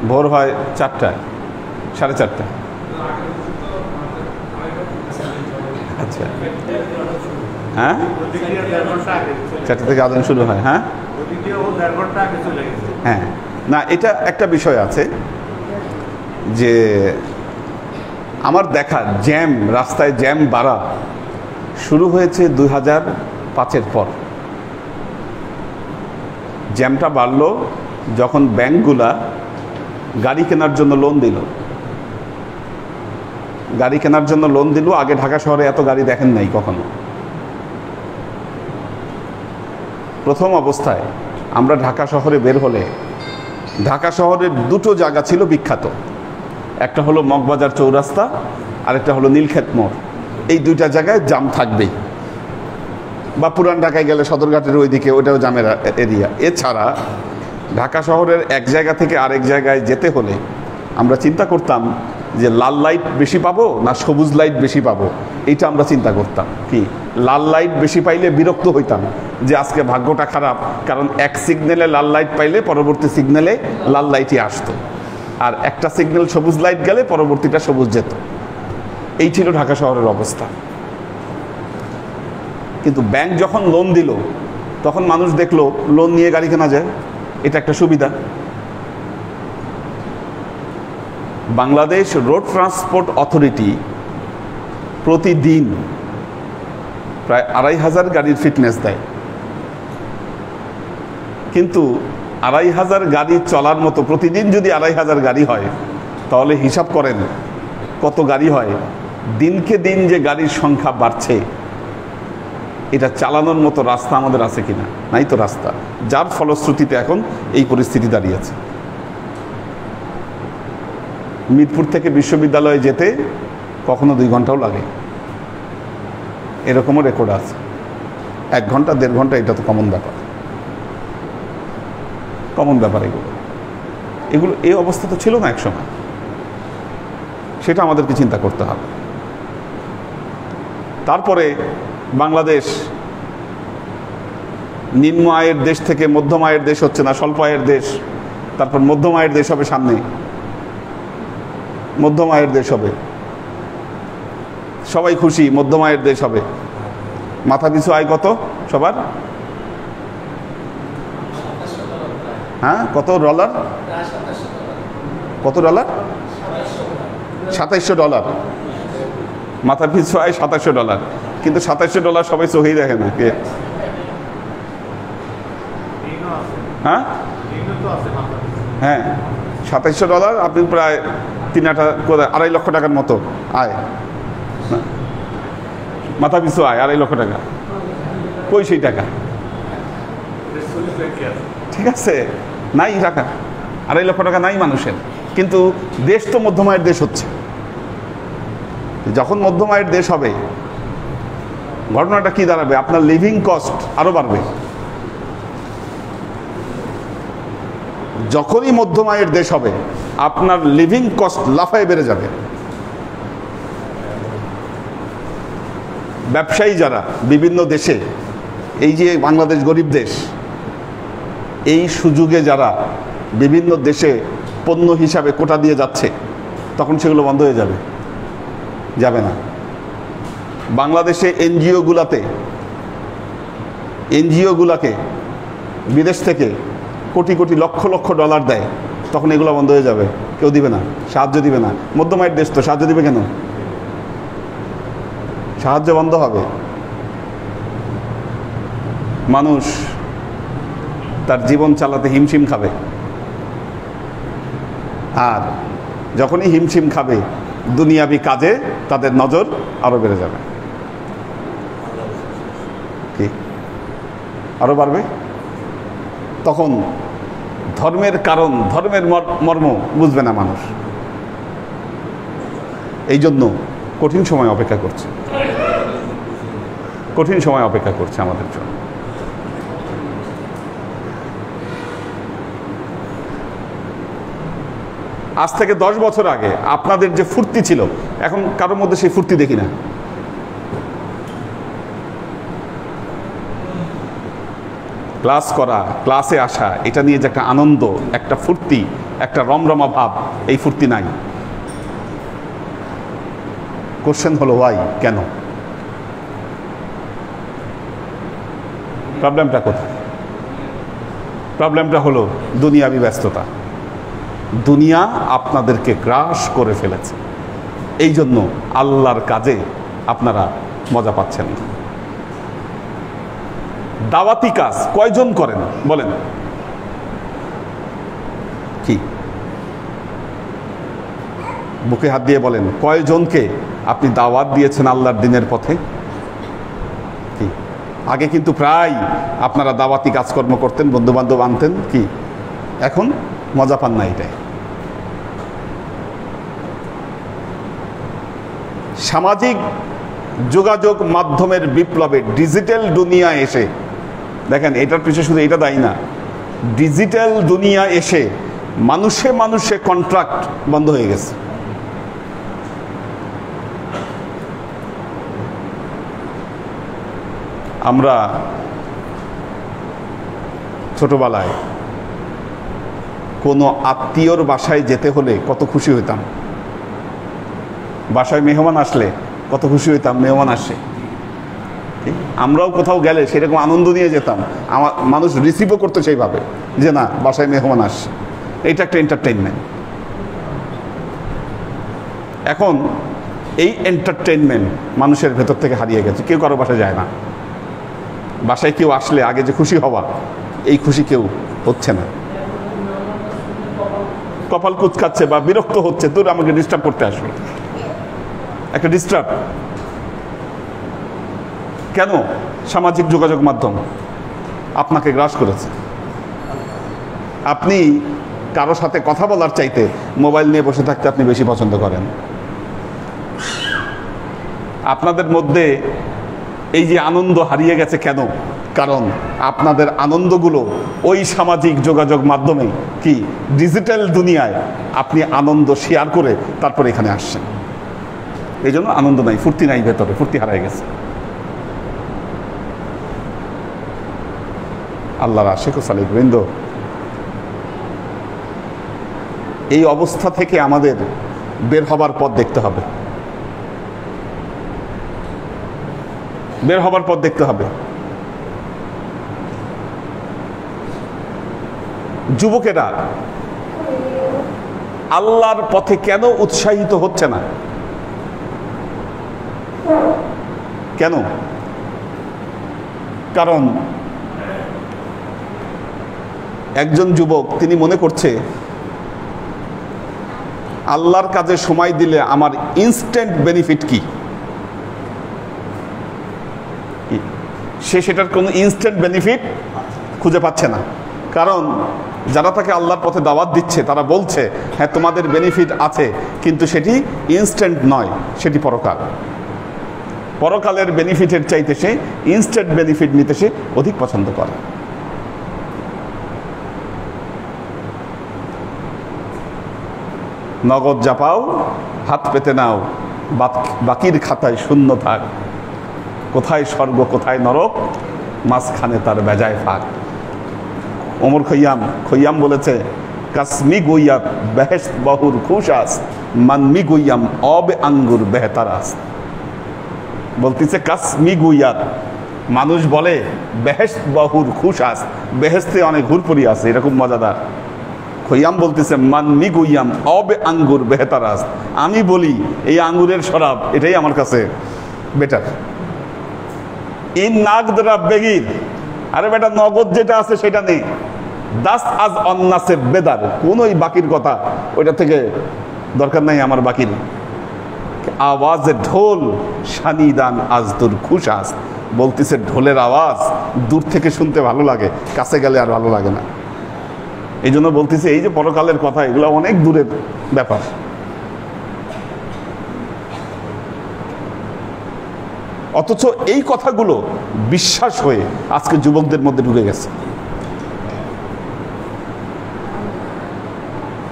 ভোর হয় 4টায়, 4:30টায়। আচ্ছা, হ্যাঁ 4টা থেকে আজান শুরু হয়। হ্যাঁ হ্যাঁ, না এটা একটা বিষয় আছে যে আমার দেখা জ্যাম, রাস্তায় জ্যাম বাড়া শুরু হয়েছে 2005-এর পর। জ্যামটা বাড়লো যখন ব্যাংকগুলা গাড়ি কেনার জন্য লোন দিল। গাড়ি কেনার জন্য লোন দিল। আগে ঢাকা শহরে এত গাড়ি দেখেন নাই কখনো। প্রথম অবস্থায় আমরা ঢাকা শহরে বের হলে ঢাকা শহরের দুটো জায়গা ছিল বিখ্যাত, একটা হলো মগবাজার চৌরাস্তা, আরেকটা হলো নীলক্ষেত মোড়। এই দুইটা জায়গায় জাম থাকবেই, বা পুরান ঢাকায় গেলে সদরঘাটের ওইদিকে ওটাও জামের এরিয়া। এছাড়া ঢাকা শহরের এক জায়গা থেকে আরেক জায়গায় যেতে হলে আমরা চিন্তা করতাম যে লাল লাইট বেশি পাবো না সবুজ লাইট বেশি পাবো, এইটা আমরা চিন্তা করতাম। কি লাল লাইট বেশি পাইলে বিরক্ত হইতাম যে আজকে ভাগ্যটা খারাপ, কারণ এক সিগন্যালে লাল লাইট পাইলে পরবর্তী সিগন্যালে লাল লাইটই আসতো, আর একটা সিগন্যাল সবুজ লাইট গেলে পরবর্তীটা সবুজ যেত। এই ছিল ঢাকা শহরের অবস্থা। কিন্তু ব্যাংক যখন লোন দিল তখন মানুষ দেখলো লোন নিয়ে গাড়ি কেনা যায়, এটা একটা সুবিধা। বাংলাদেশ রোড ট্রান্সপোর্ট অথরিটি প্রতিদিন প্রায় 2500 গাড়ির ফিটনেস দেয়, কিন্তু 2500 গাড়ি চলার মতো প্রতিদিন যদি 2500 গাড়ি হয় তাহলে হিসাব করেন কত গাড়ি হয়। দিনকে দিন যে গাড়ির সংখ্যা বাড়ছে, এটা চালানোর মতো রাস্তা আমাদের আছে কিনা? নাই তো রাস্তা, যার ফলশ্রুতিতে এখন এই পরিস্থিতি দাঁড়িয়েছে। মিরপুর থেকে বিশ্ববিদ্যালয়ে যেতে কখনো 2 ঘন্টাও লাগে, এরকমও রেকর্ড আছে। 1 ঘন্টা 1.5 ঘন্টা, এটা তো কমন ব্যাপার, কমন ব্যাপার। এগুলো এই অবস্থা তো ছিল না একসময়, সেটা আমাদেরকে চিন্তা করতে হবে। তারপরে বাংলাদেশ নিম্ন আয়ের দেশ থেকে মধ্যম আয়ের দেশ হচ্ছে না, স্বল্প আয়ের দেশ, তারপর মধ্যম আয়ের দেশ হবে, সামনে মধ্যম আয়ের দেশ হবে, সবাই খুশি, মধ্যম আয়ের দেশ হবে। মাথা পিছু আয় কত সবার? হ্যাঁ, কত ডলার? কত ডলার? $2700 মাথা পিছু আয়, $2700। কিন্তু $2700 সবাই চোখেই দেখে না। কে? হ্যাঁ হ্যাঁ, $2700 আপনি প্রায় 2.5 লক্ষ টাকার মতো আয়, মাথা পিছু আয় 2.5 লক্ষ টাকা। কই সেই টাকা? ঠিক আছে, নাই টাকা, 2.5 লক্ষ টাকা নাই মানুষের। কিন্তু দেশ তো মধ্যম আয়ের দেশ হচ্ছে। যখন মধ্যম আয়ের দেশ হবে ঘটনাটা কি দাঁড়াবে? আপনার লিভিং কস্ট আরো বাড়বে। যখনই মধ্যম আয়ের দেশ হবে আপনার লিভিং কস্ট লাফায় বেড়ে যাবে। ব্যবসায়ী যারা বিভিন্ন দেশে, এই যে বাংলাদেশ গরিব দেশ, এই সুযোগে যারা বিভিন্ন দেশে পণ্য হিসাবে কোটা দিয়ে যাচ্ছে, তখন সেগুলো বন্ধ হয়ে যাবে, যাবে না। বাংলাদেশে এনজিওগুলাকে বিদেশ থেকে কোটি কোটি লক্ষ লক্ষ ডলার দেয়, তখন এগুলো বন্ধ হয়ে যাবে, কেউ দিবে না, সাহায্য দিবে না। মধ্যম আয়ের দেশ তো, সাহায্য দিবে কেন? সাহায্য বন্ধ হবে। মানুষ তার জীবন চালাতে হিমশিম খাবে, আর যখনই হিমশিম খাবে দুনিয়াবি কাজে তাদের নজর আরো বেড়ে যাবে। কি আরো বাড়বে? তখন ধর্মের কারণ, ধর্মের মর্ম বুঝবে না মানুষ। এই জন্য কঠিন সময় অপেক্ষা করছে, কঠিন সময় অপেক্ষা করছে আমাদের জন্য। আজ থেকে 10 বছর আগে আপনাদের যে ফুর্তি ছিল, এখন কারোর মধ্যে সেই ফুর্তি দেখি না। ক্লাস করা, ক্লাসে আসা, এটা নিয়ে যে একটা আনন্দ, একটা ফুর্তি, একটা রমরমা ভাব, এই ফুর্তি নাই। কোশ্চেন হলো ওয়াই, কেন? প্রবলেমটা কোথায়? প্রবলেমটা হলো দুনিয়াবি ব্যস্ততা। দুনিয়া আপনাদেরকে গ্রাস করে ফেলেছে, এই জন্য আল্লাহর কাজে আপনারা মজা পাচ্ছেন না। দাওয়াতি কাজ কয়জন করেন বলেন? কি বুকে হাত দিয়ে বলেন, কয়জনকে আপনি দাওয়াত দিয়েছেন আল্লাহর দিনের পথে? কি আগে কিন্তু প্রায় আপনারা দাওয়াতি কাজকর্ম করতেন, বন্ধু বান্ধব আনতেন, কি এখন মজা পান না এটাই? সামাজিক যোগাযোগ মাধ্যমের বিপ্লবে ডিজিটাল দুনিয়া এসে দেখেন, এটার পিছনে শুধু এটা দায়ী না, ডিজিটাল দুনিয়া এসে মানুষে মানুষে কন্ট্রাক্ট বন্ধ হয়ে গেছে। আমরা ছোটবেলায় কোনো আত্মীয়র বাসায় যেতে হলে কত খুশি হইতাম, বাসায় মেহমান আসলে কত খুশি হইতাম, মেহমান আসে। আমরাও কোথাও গেলে সেরকম আনন্দ নিয়ে যেতাম, আমার মানুষ রিসিভও করতো সেইভাবে যে না বাসায় মেহমান আসছে, এটা একটা এন্টারটেইনমেন্ট। এখন এই এন্টারটেইনমেন্ট মানুষের ভেতর থেকে হারিয়ে গেছে, কেউ কারো বাসায় যায় না। বাসায় কেউ আসলে আগে যে খুশি হওয়া, এই খুশি কেউ হচ্ছে না, কপাল কুচকাচ্ছে বা বিরক্ত হচ্ছে, তোর আমাকে ডিস্টার্ব করতে আসবে, একটা ডিস্টার্ব। কেন? সামাজিক যোগাযোগ মাধ্যম আপনাকে গ্রাস করেছে। আপনি কারো সাথে কথা বলার চাইতে মোবাইল নিয়ে বসে থাকতে আপনি বেশি পছন্দ করেন। আপনাদের মধ্যে এই যে আনন্দ হারিয়ে গেছে কেন? কারণ আপনাদের আনন্দগুলো ওই সামাজিক যোগাযোগ মাধ্যমে, কি ডিজিটাল দুনিয়ায় আপনি আনন্দ শেয়ার করে তারপর এখানে আসছেন, এই জন্য আনন্দ নাই, ফুর্তি নাই, ভেতরে ফুর্তি হারায় গেছে। আল্লাহর আশিক ও সালিক বৃন্দ, এই অবস্থা থেকে আমাদের বের হবার পথ দেখতে হবে, বের হবার পথ দেখতে হবে। যুবকেরা আল্লাহর পথে কেন উৎসাহিত হচ্ছে না? কেন? কারণ একজন যুবক তিনি মনে করছে আল্লাহর কাজে সময় দিলে আমার ইনস্ট্যান্ট বেনিফিট কি? সে সেটার কোনো ইনস্ট্যান্ট বেনিফিট খুঁজে পাচ্ছে না। কারণ যারা তাকে আল্লাহর পথে দাওয়াত দিচ্ছে তারা বলছে হ্যাঁ তোমাদের বেনিফিট আছে, কিন্তু সেটি ইনস্ট্যান্ট নয়, সেটি পরকাল। পরকালের বেনিফিটের চাইতে সে ইনস্ট্যান্ট বেনিফিট নিতে সে অধিক পছন্দ করে। নগদ যা পাও হাত পেতে নাও, বাকির খাতায় শূন্য থাক, কোথায় স্বর্গ কোথায় নরক, মাঝখানে তার বেজায় ফাঁক। ওমর খৈয়াম বলেছে, কাসমি গুইয়াত বেহেশত বহুর খুশাস, মানমি গুইয়াম অবে আঙ্গুর বেহতারাস। বলতেছে কাসমি গুইয়াত, মানুষ বলে বেহেশত বহুর খুশাস, বেহেশতে অনেক হুরপুরি আছে, এরকম মজাদার। খৈয়াম বলতেছে মানমি গুইয়াম অবে আঙ্গুর বেহতারাস, আমি বলি এই আঙ্গুরের শরাব এটাই আমার কাছে বেটার। ইন নাগদরা বেগির, আরে বেটা নগদ যেটা আছে সেটা নেই। দাস আজ অন্নাসে বেদার, কোন ওই বাকির কথা, ওইটা থেকে দরকার নাই আমার বাকির। আওয়াজে ঢোল শানিদান আজ তোর খুশাস, বলতেছে ঢোলের আওয়াজ দূর থেকে শুনতে ভালো লাগে, কাছে গেলে আর ভালো লাগে না। এই জন্য বলতেছে এই যে পরকালের কথা, এগুলো অনেক দূরের ব্যাপার। অথচ এই কথাগুলো বিশ্বাস হয়ে আজকে যুবকদের মধ্যে ঢুকে গেছে,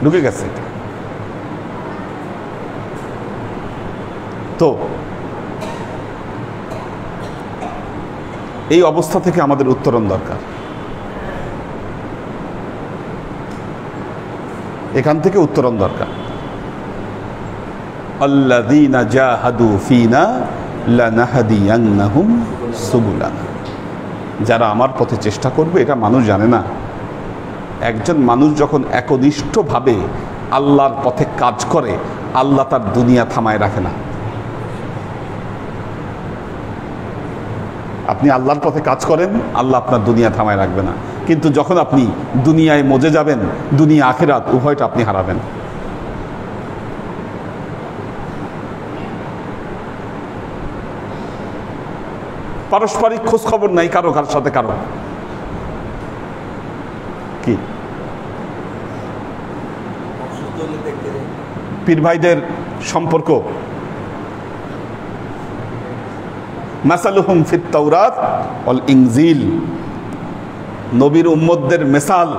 ঢুকে গেছে। তো এই অবস্থা থেকে আমাদের উত্তরণ দরকার, এখান থেকে উত্তরণ দরকার। আল্লাযীনা জাহাদু ফীনা লানাহদিয়ান্নাহুম সুবুলানা। যারা আমার পথে চেষ্টা করবে, এটা মানুষ জানে না। একজন মানুষ যখন একনিষ্ঠভাবে আল্লাহর পথে কাজ করে, আল্লাহ তার দুনিয়া থামায় রাখে না। আপনি আল্লাহর পথে কাজ করেন, আল্লাহ আপনার দুনিয়া থামায় রাখবে না। কিন্তু যখন আপনি দুনিয়ায় মজে যাবেন, দুনিয়া আখিরাত উভয়টা আপনি হারাবেন। পারস্পরিক খোঁজ খবর নাই কারো কার সাথে কারো। কি পীর ভাইদের সম্পর্ক, মাসালুহুম ফিত তাওরাত ওয়াল ইনজিল, নবীর উম্মতদের মেসাল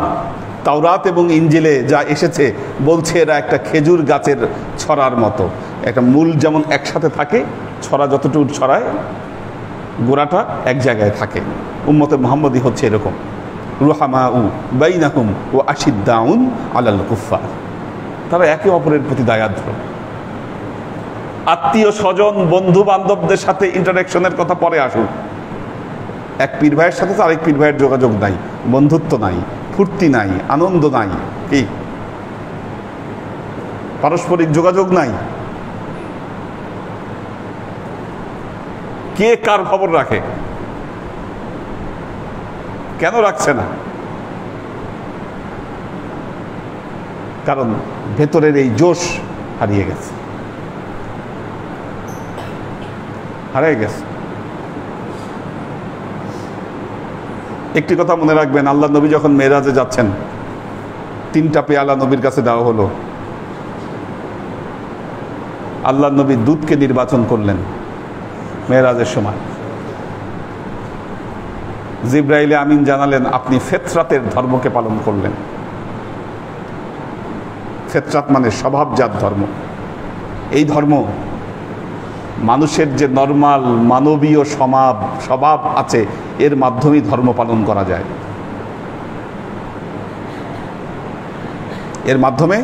তাওরাত এবং ইনজিলে যা এসেছে, বলছে এরা একটা খেজুর গাছের ছড়ার মতো। একটা মূল যেমন একসাথে থাকে, ছড়া যতটুকু ছড়ায় গোড়াটা এক জায়গায় থাকে। উম্মতে মুহাম্মদী হচ্ছে এরকম, রুহামাউ বাইনাহুম ওয়া আশিদ্দাউন আলাল কুফফার। তারা একে অপরের প্রতি দয়াদ্র। আত্মীয় স্বজন বন্ধু বান্ধবদের সাথে ইন্টারাকশনের কথা পরে আসুক। এক পীর ভাইয়ের সাথে তো আরেক পীর ভাইয়ের যোগাযোগ নাই, বন্ধুত্ব নাই, ফুর্তি নাই, আনন্দ নাই, কি পারস্পরিক যোগাযোগ নাই। কে কার খবর রাখে? কেন রাখছে না? কারণ ভেতরের এই জোশ হারিয়ে গেছে, হারিয়ে গেছে। একটি কথা মনে রাখবেন, আল্লাহ নবী যখন মেরাজে যাচ্ছেন, 3টা পেয়ালা নবীর কাছে দেওয়া হলো। আল্লাহ নবী দুধকে নির্বাচন করলেন মেরাজের সময়। জিবরাইলে আমিন জানালেন আপনি ফেতরাতের ধর্মকে পালন করলেন। ফেতরাত মানে স্বভাবজাত ধর্ম। এই ধর্ম মানুষের যে নরমাল মানবীয় স্বভাব আছে, এর মাধ্যমেই ধর্ম পালন করা যায়। এর মাধ্যমে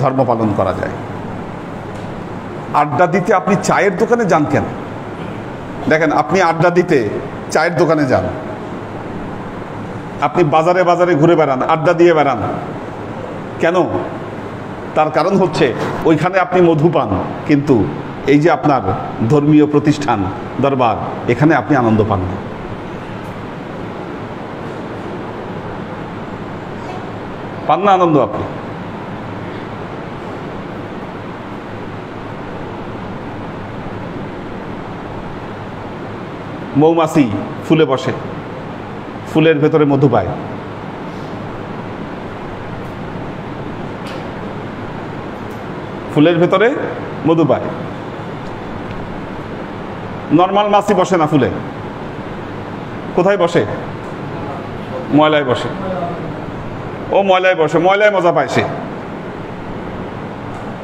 ধর্ম পালন করা যায়। আড্ডা দিতে আপনি চায়ের দোকানে যান কেন? দেখেন, আপনি আড্ডা দিতে চায়ের দোকানে যান, আপনি বাজারে বাজারে ঘুরে বেড়ান, আড্ডা দিয়ে বেড়ান কেন? তার কারণ হচ্ছে ওইখানে আপনি মধু পান, কিন্তু এই যে আপনার ধর্মীয় প্রতিষ্ঠান দরবার, এখানে আপনি আনন্দ পান না। পান না আনন্দ আপনি। মৌমাছি ফুলে বসে, ফুলের ভেতরে মধু পায়। ফুলের ভেতরে মধু পায়। নর্মাল মাছি বসে না ফুলে। কোথায় বসে? ময়লায় বসে। ও ময়লায় বসে, ময়লায় মজা পায় সে।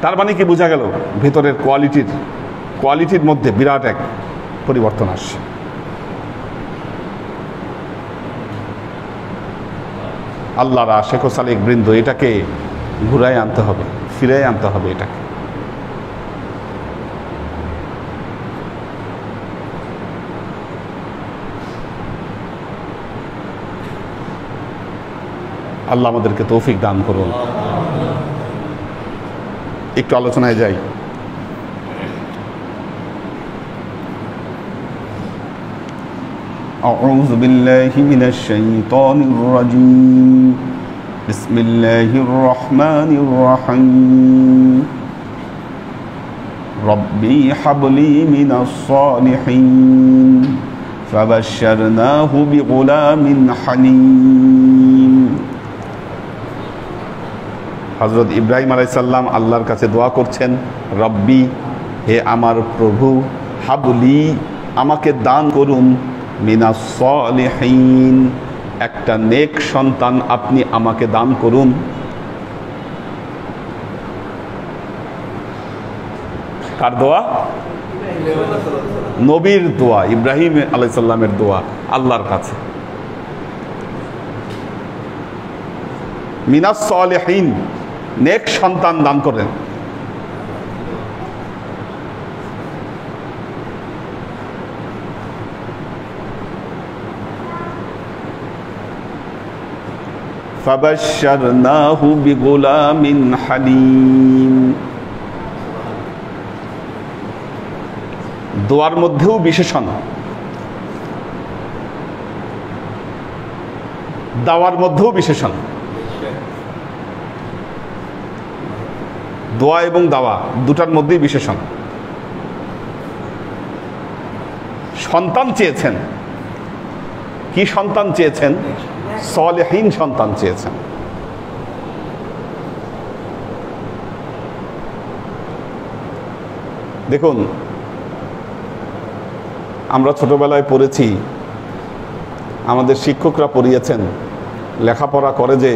তার মানে কি বোঝা গেল? ভেতরের কোয়ালিটির মধ্যে বিরাট এক পরিবর্তন আসছে। আল্লাহর আশিক ও সালিক বৃন্দ, এটাকে ঘুরায় আনতে হবে, ফিরে আনতে হবে এটাকে। আল্লাহ আমাদেরকে তৌফিক দান করুন। একটু আলোচনায় যাই। أعوذ بالله من الشيطان الرجيم بسم الله الرحمن الرحيم ربي هب لي من الصالحين فبشرناه بغلام حليم। হযরত ইব্রাহিম আলাইহিস সালাম আল্লাহর কাছে দোয়া করছেন, রব্বি, হে আমার প্রভু, হাবলি, আমাকে দান করুন, মিনাস সালিহিন, একটা নেক সন্তান আপনি আমাকে দান করুন। কার দোয়া? নবীর দোয়া, ইব্রাহিম আলাইহিস সালামের দোয়া আল্লাহর কাছে। মিনাস সালিহিন, নেক সন্তান দান করেন। ফাবাশশারনাহু বিগুলামিন হালিম। দোয়ার মধ্যেও বিশেষণ, দাওয়ার মধ্যেও বিশেষণ। দোয়া এবং দাওয়া দুটার মধ্যেই বিশেষণ। সন্তান চেয়েছেন, কি সন্তান চেয়েছেন? সলেহীন সন্তান চেয়েছেন। দেখুন, আমরা ছোটবেলায় পড়েছি, আমাদের শিক্ষকরা পড়িয়েছেন, লেখাপড়া করে যে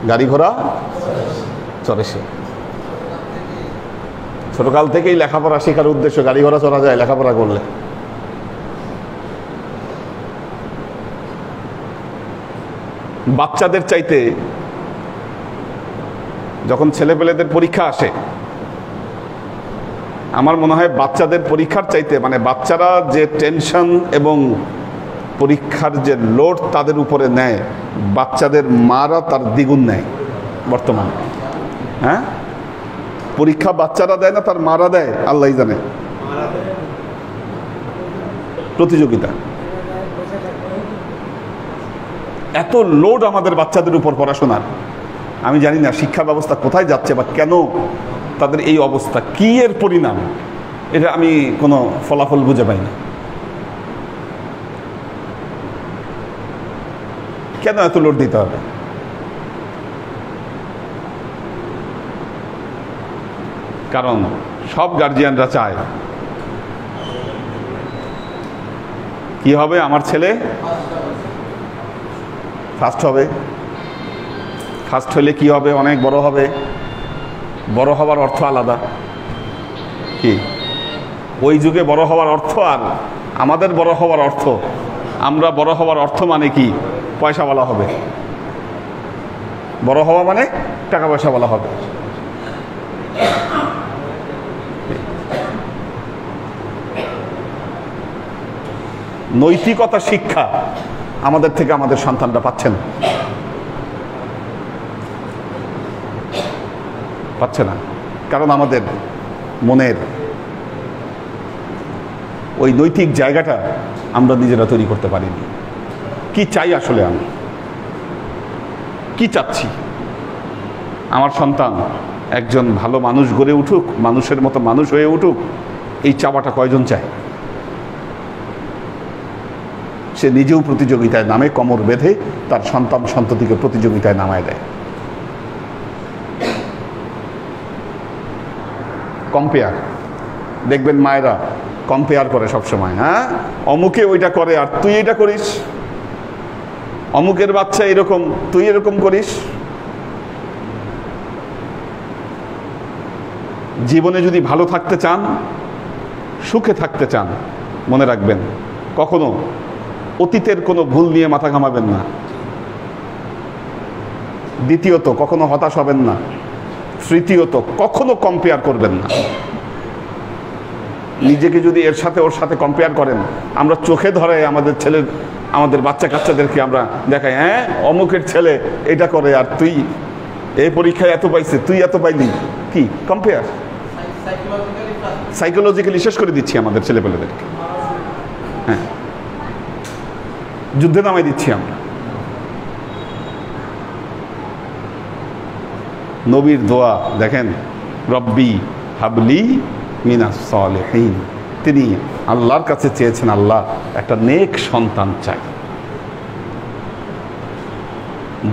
গাড়ি ঘোড়া চড়ে সে। ছোটকাল থেকেই লেখাপড়া শেখার উদ্দেশ্য গাড়ি ঘোড়া চড়া যায় লেখাপড়া করলে। বাচ্চাদের চাইতে যখন ছেলেপেলেদের পরীক্ষা আসে, আমার মনে হয় বাচ্চাদের পরীক্ষার চাইতে, মানে বাচ্চারা যে টেনশন এবং পরীক্ষার যে লোড তাদের উপরে নেয়, বাচ্চাদের মারা তার দ্বিগুণ নেয় বর্তমানে। হ্যাঁ, পরীক্ষা বাচ্চারা দেয় না, তার মারা দেয়, আল্লাহই জানে। প্রতিযোগিতা, এত লোড আমাদের বাচ্চাদের উপর পড়াশোনার। আমি জানি না শিক্ষা ব্যবস্থা কোথায় যাচ্ছে বা কেন তাদের এই অবস্থা, কি এর পরিণাম, এটা আমি কোনো ফলাফল বুঝে পাই না। কেন এত লোড দিতে হবে? কারণ সব গার্জিয়ানরা চায় কি হবে, আমার ছেলে ফার্স্ট হবে। ফার্স্ট হলে কি হবে? অনেক বড় হবে। বড় হওয়ার অর্থ আলাদা। কি ওই যুগে বড় হওয়ার অর্থ আর আমাদের বড় হওয়ার অর্থ, আমরা বড় হওয়ার অর্থ মানে কি? পয়সাওয়ালা হবে। বড় হওয়া মানে টাকা পয়সাওয়ালা হবে। নৈতিকতা শিক্ষা আমাদের থেকে আমাদের সন্তানরা পাচ্ছেন, পাচ্ছে না। কারণ আমাদের মনের ওই নৈতিক জায়গাটা আমরা নিজেরা তৈরি করতে পারিনি। কি চাই আসলে, আমি কি চাচ্ছি? আমার সন্তান একজন ভালো মানুষ গড়ে উঠুক, মানুষের মতো মানুষ হয়ে উঠুক, এই চাওয়াটা কয়জন চায়? সে নিজেও প্রতিযোগিতায় নামে, কোমর বেঁধে তার সন্তান সন্ততিকে প্রতিযোগিতায় নামায় দেয়। কম্পেয়ার, দেখবেন মায়েরা কম্পেয়ার করে সবসময়। হ্যাঁ, অমুকে ওইটা করে আর তুই এটা করিস, অমুকের বাচ্চা এরকম, তুই এরকম করিস। জীবনে যদি ভালো থাকতে চান, সুখে থাকতে চান, মনে রাখবেন কখনো অতীতের কোনো ভুল নিয়ে মাথা ঘামাবেন না। দ্বিতীয়ত, কখনো হতাশ হবেন না। তৃতীয়ত, কখনো কম্পেয়ার করবেন না। নিজেকে যদি এর সাথে ওর সাথে কম্পেয়ার করেন, আমরা চোখে ধরে আমাদের ছেলের, আমাদের বাচ্চা কাচ্চাদেরকে আমরা দেখাই, হ্যাঁ অমুকের ছেলে এটা করে আর তুই এই পরীক্ষায় এত পাইছে, তুই এত পাইলি। কি কম্পেয়ার? সাইকোলজিক্যালি শেষ করে দিচ্ছি আমাদের ছেলেপেলেদেরকে। হ্যাঁ, যুদ্ধে নামাই দিচ্ছি আমরা। নবীর দোয়া দেখেন, রব্বি হাবলি মিনাস সালিহিন। তিনি আল্লাহর কাছে চেয়েছেন, আল্লাহ একটা নেক সন্তান চাই।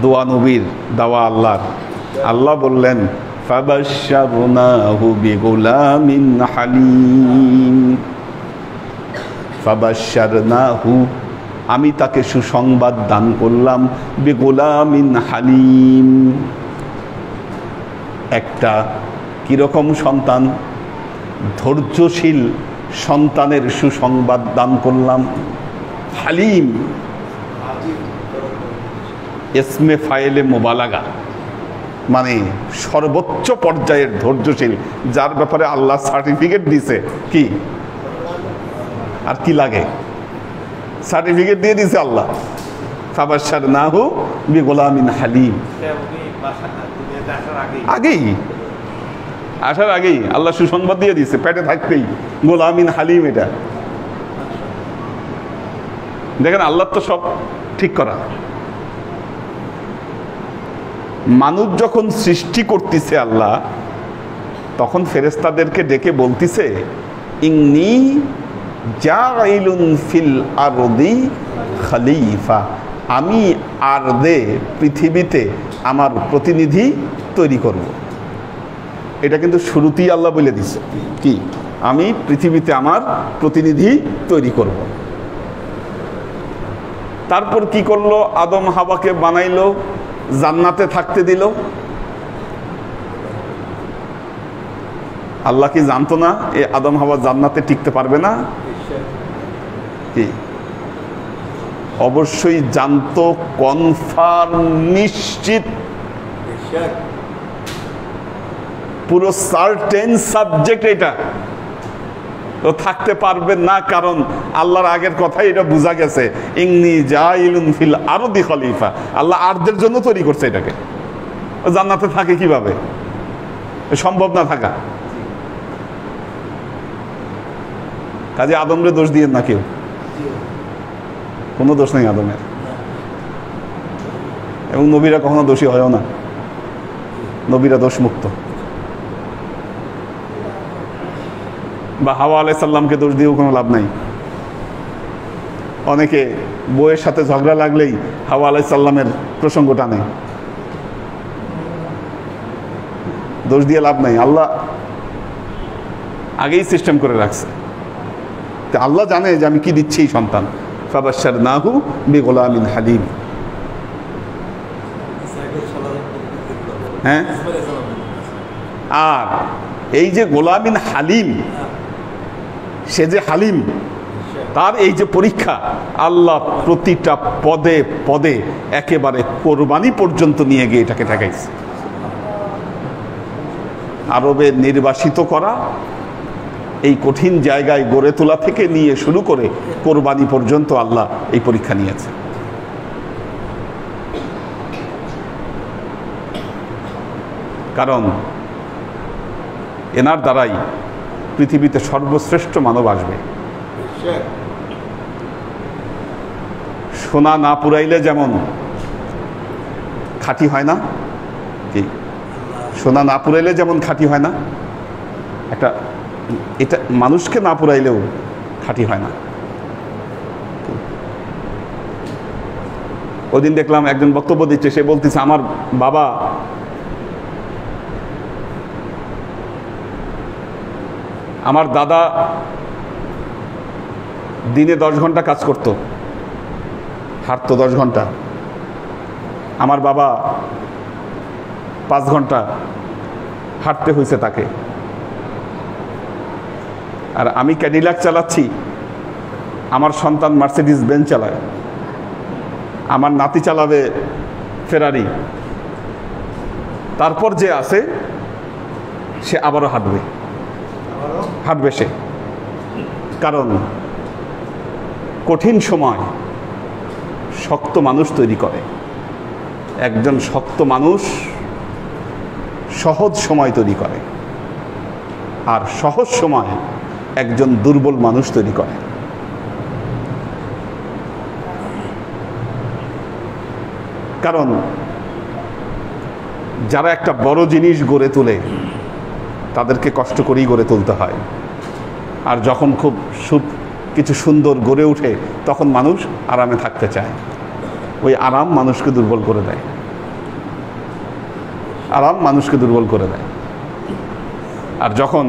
দোয়া নবীর, দাওয়া আল্লাহর। আল্লাহ বললেন ফাবাশশারনাহু বিগুলামিন হালিম। ফাবাশশারনাহু, আমি তাকে সুসংবাদ দান করলাম, বিগুলামিন হালিম, একটা কিরকম সন্তান? ধৈর্যশীল সন্তানের সুসংবাদ দান করলাম। হালিম ইসমে ফাইলে মুবালাগা, মানে সর্বোচ্চ পর্যায়ের ধৈর্যশীল, যার ব্যাপারে আল্লাহ সার্টিফিকেট দিছে। কি আর কি লাগে? সার্টিফিকেট দিয়ে দিছে আল্লাহ। ফাবাশশারনাহু বিগুলামিন হালিম। আগেই আসার আগেই আল্লাহ সুসংবাদ দিয়ে দিচ্ছে, পেটে থাকতেই গোলামিন হালিম। এটা দেখেন, আল্লাহ তো সব ঠিক করা। মানুষ যখন সৃষ্টি করতেছে আল্লাহ, তখন ফেরেশতাদেরকে ডেকে বলতিছে, ইন্নী জাইলুন ফিল আরদি খলিফা, আমি আরদে পৃথিবীতে আমার প্রতিনিধি তৈরি করব। এটা কিন্তু শুরুতেই আল্লাহ বলে দিছে কি, আমি পৃথিবীতে আমার প্রতিনিধি তৈরি করব। তারপর কি করলো? আদম হাওয়াকে বানাইলো, জান্নাতে থাকতে দিল। আল্লাহ কি জানতো না এই আদম হাওয়া জান্নাতে টিকতে পারবে না? কি অবশ্যই জানতো, কনফার্ম, নিশ্চিত, পুরো সার্টেন সাবজেক্ট এটা। তো থাকতে পারবে না, কারণ আল্লাহর আগের কথাই এটা বোঝা গেছে, ইন্নী জাইলুন ফিল আরদি খলিফা। আল্লাহ আরদের জন্য তৈরি করছে এটাকে। জান্নাতে থাকে কিভাবে? সম্ভব না থাকা। কাজে আদমরে দোষ দিয়েন না কেউ, কোনো দোষ নেই আদমের, এবং নবীরা কখনো দোষী হয়ও না, নবীরা দোষ মুক্ত। বা হাওয়া আলাইহিস সালামকে দোষ দিয়েও কোনো লাভ নাই। অনেকে বউয়ের সাথে ঝগড়া লাগলেই হাওয়া আলাইহিস সালামের প্রসঙ্গ টানে, দোষ দিয়ে লাভ নাই। আল্লাহ আগেই সিস্টেম করে রাখছে। আল্লাহ জানে যে আমি কি দিচ্ছি সন্তান। ফাবাশশারনাহু বিগুলামিন হালিম। হ্যাঁ, আর এই যে গোলামিন হালিম, সে যে হালিম, তার এই যে পরীক্ষা, আল্লাহ প্রতিটা পদে পদে একেবারে কোরবানি পর্যন্ত নিয়ে গিয়ে এটাকে ঠেকাইছে। আরবে নির্বাসিত করা, এই কঠিন জায়গায় গড়ে তোলা থেকে নিয়ে শুরু করে কোরবানি পর্যন্ত আল্লাহ এই পরীক্ষা নিয়েছে। কারণ এনার দ্বারাই পৃথিবীতে সর্বশ্রেষ্ঠ মানব আসবে। সোনা না পুরাইলে যেমন খাঁটি হয় না, কি সোনা না পুরাইলে যেমন খাঁটি হয় না, একটা এটা মানুষকে না পুরাইলেও খাঁটি হয় না। ওদিন দেখলাম একজন বক্তব্য দিচ্ছে, সে বলতেছে আমার বাবা আমার দাদা দিনে 10 ঘন্টা কাজ করত, হাঁটতো 10 ঘন্টা। আমার বাবা 5 ঘন্টা হাঁটতে হয়েছে তাকে। আর আমি ক্যাডিলাক চালাচ্ছি, আমার সন্তান মার্সিডিজ বেঞ্চ চালায়, আমার নাতি চালাবে ফেরারি। তারপর যে আছে সে আবারও হাঁটবে সে। কারণ কঠিন সময় শক্ত মানুষ তৈরি করে। একজন শক্ত মানুষ সহজ সময় তৈরি করে, আর সহজ সময় একজন দুর্বল মানুষ তৈরি করে। কারণ যারা একটা বড় জিনিস গড়ে তোলে তাদেরকে কষ্ট করেই গড়ে তুলতে হয়। আর যখন খুব কিছু সুন্দর গড়ে ওঠে তখন মানুষ আরামে থাকতে চায়। ওই আরাম মানুষকে দুর্বল করে দেয়, আরাম মানুষকে দুর্বল করে দেয়। আর যখন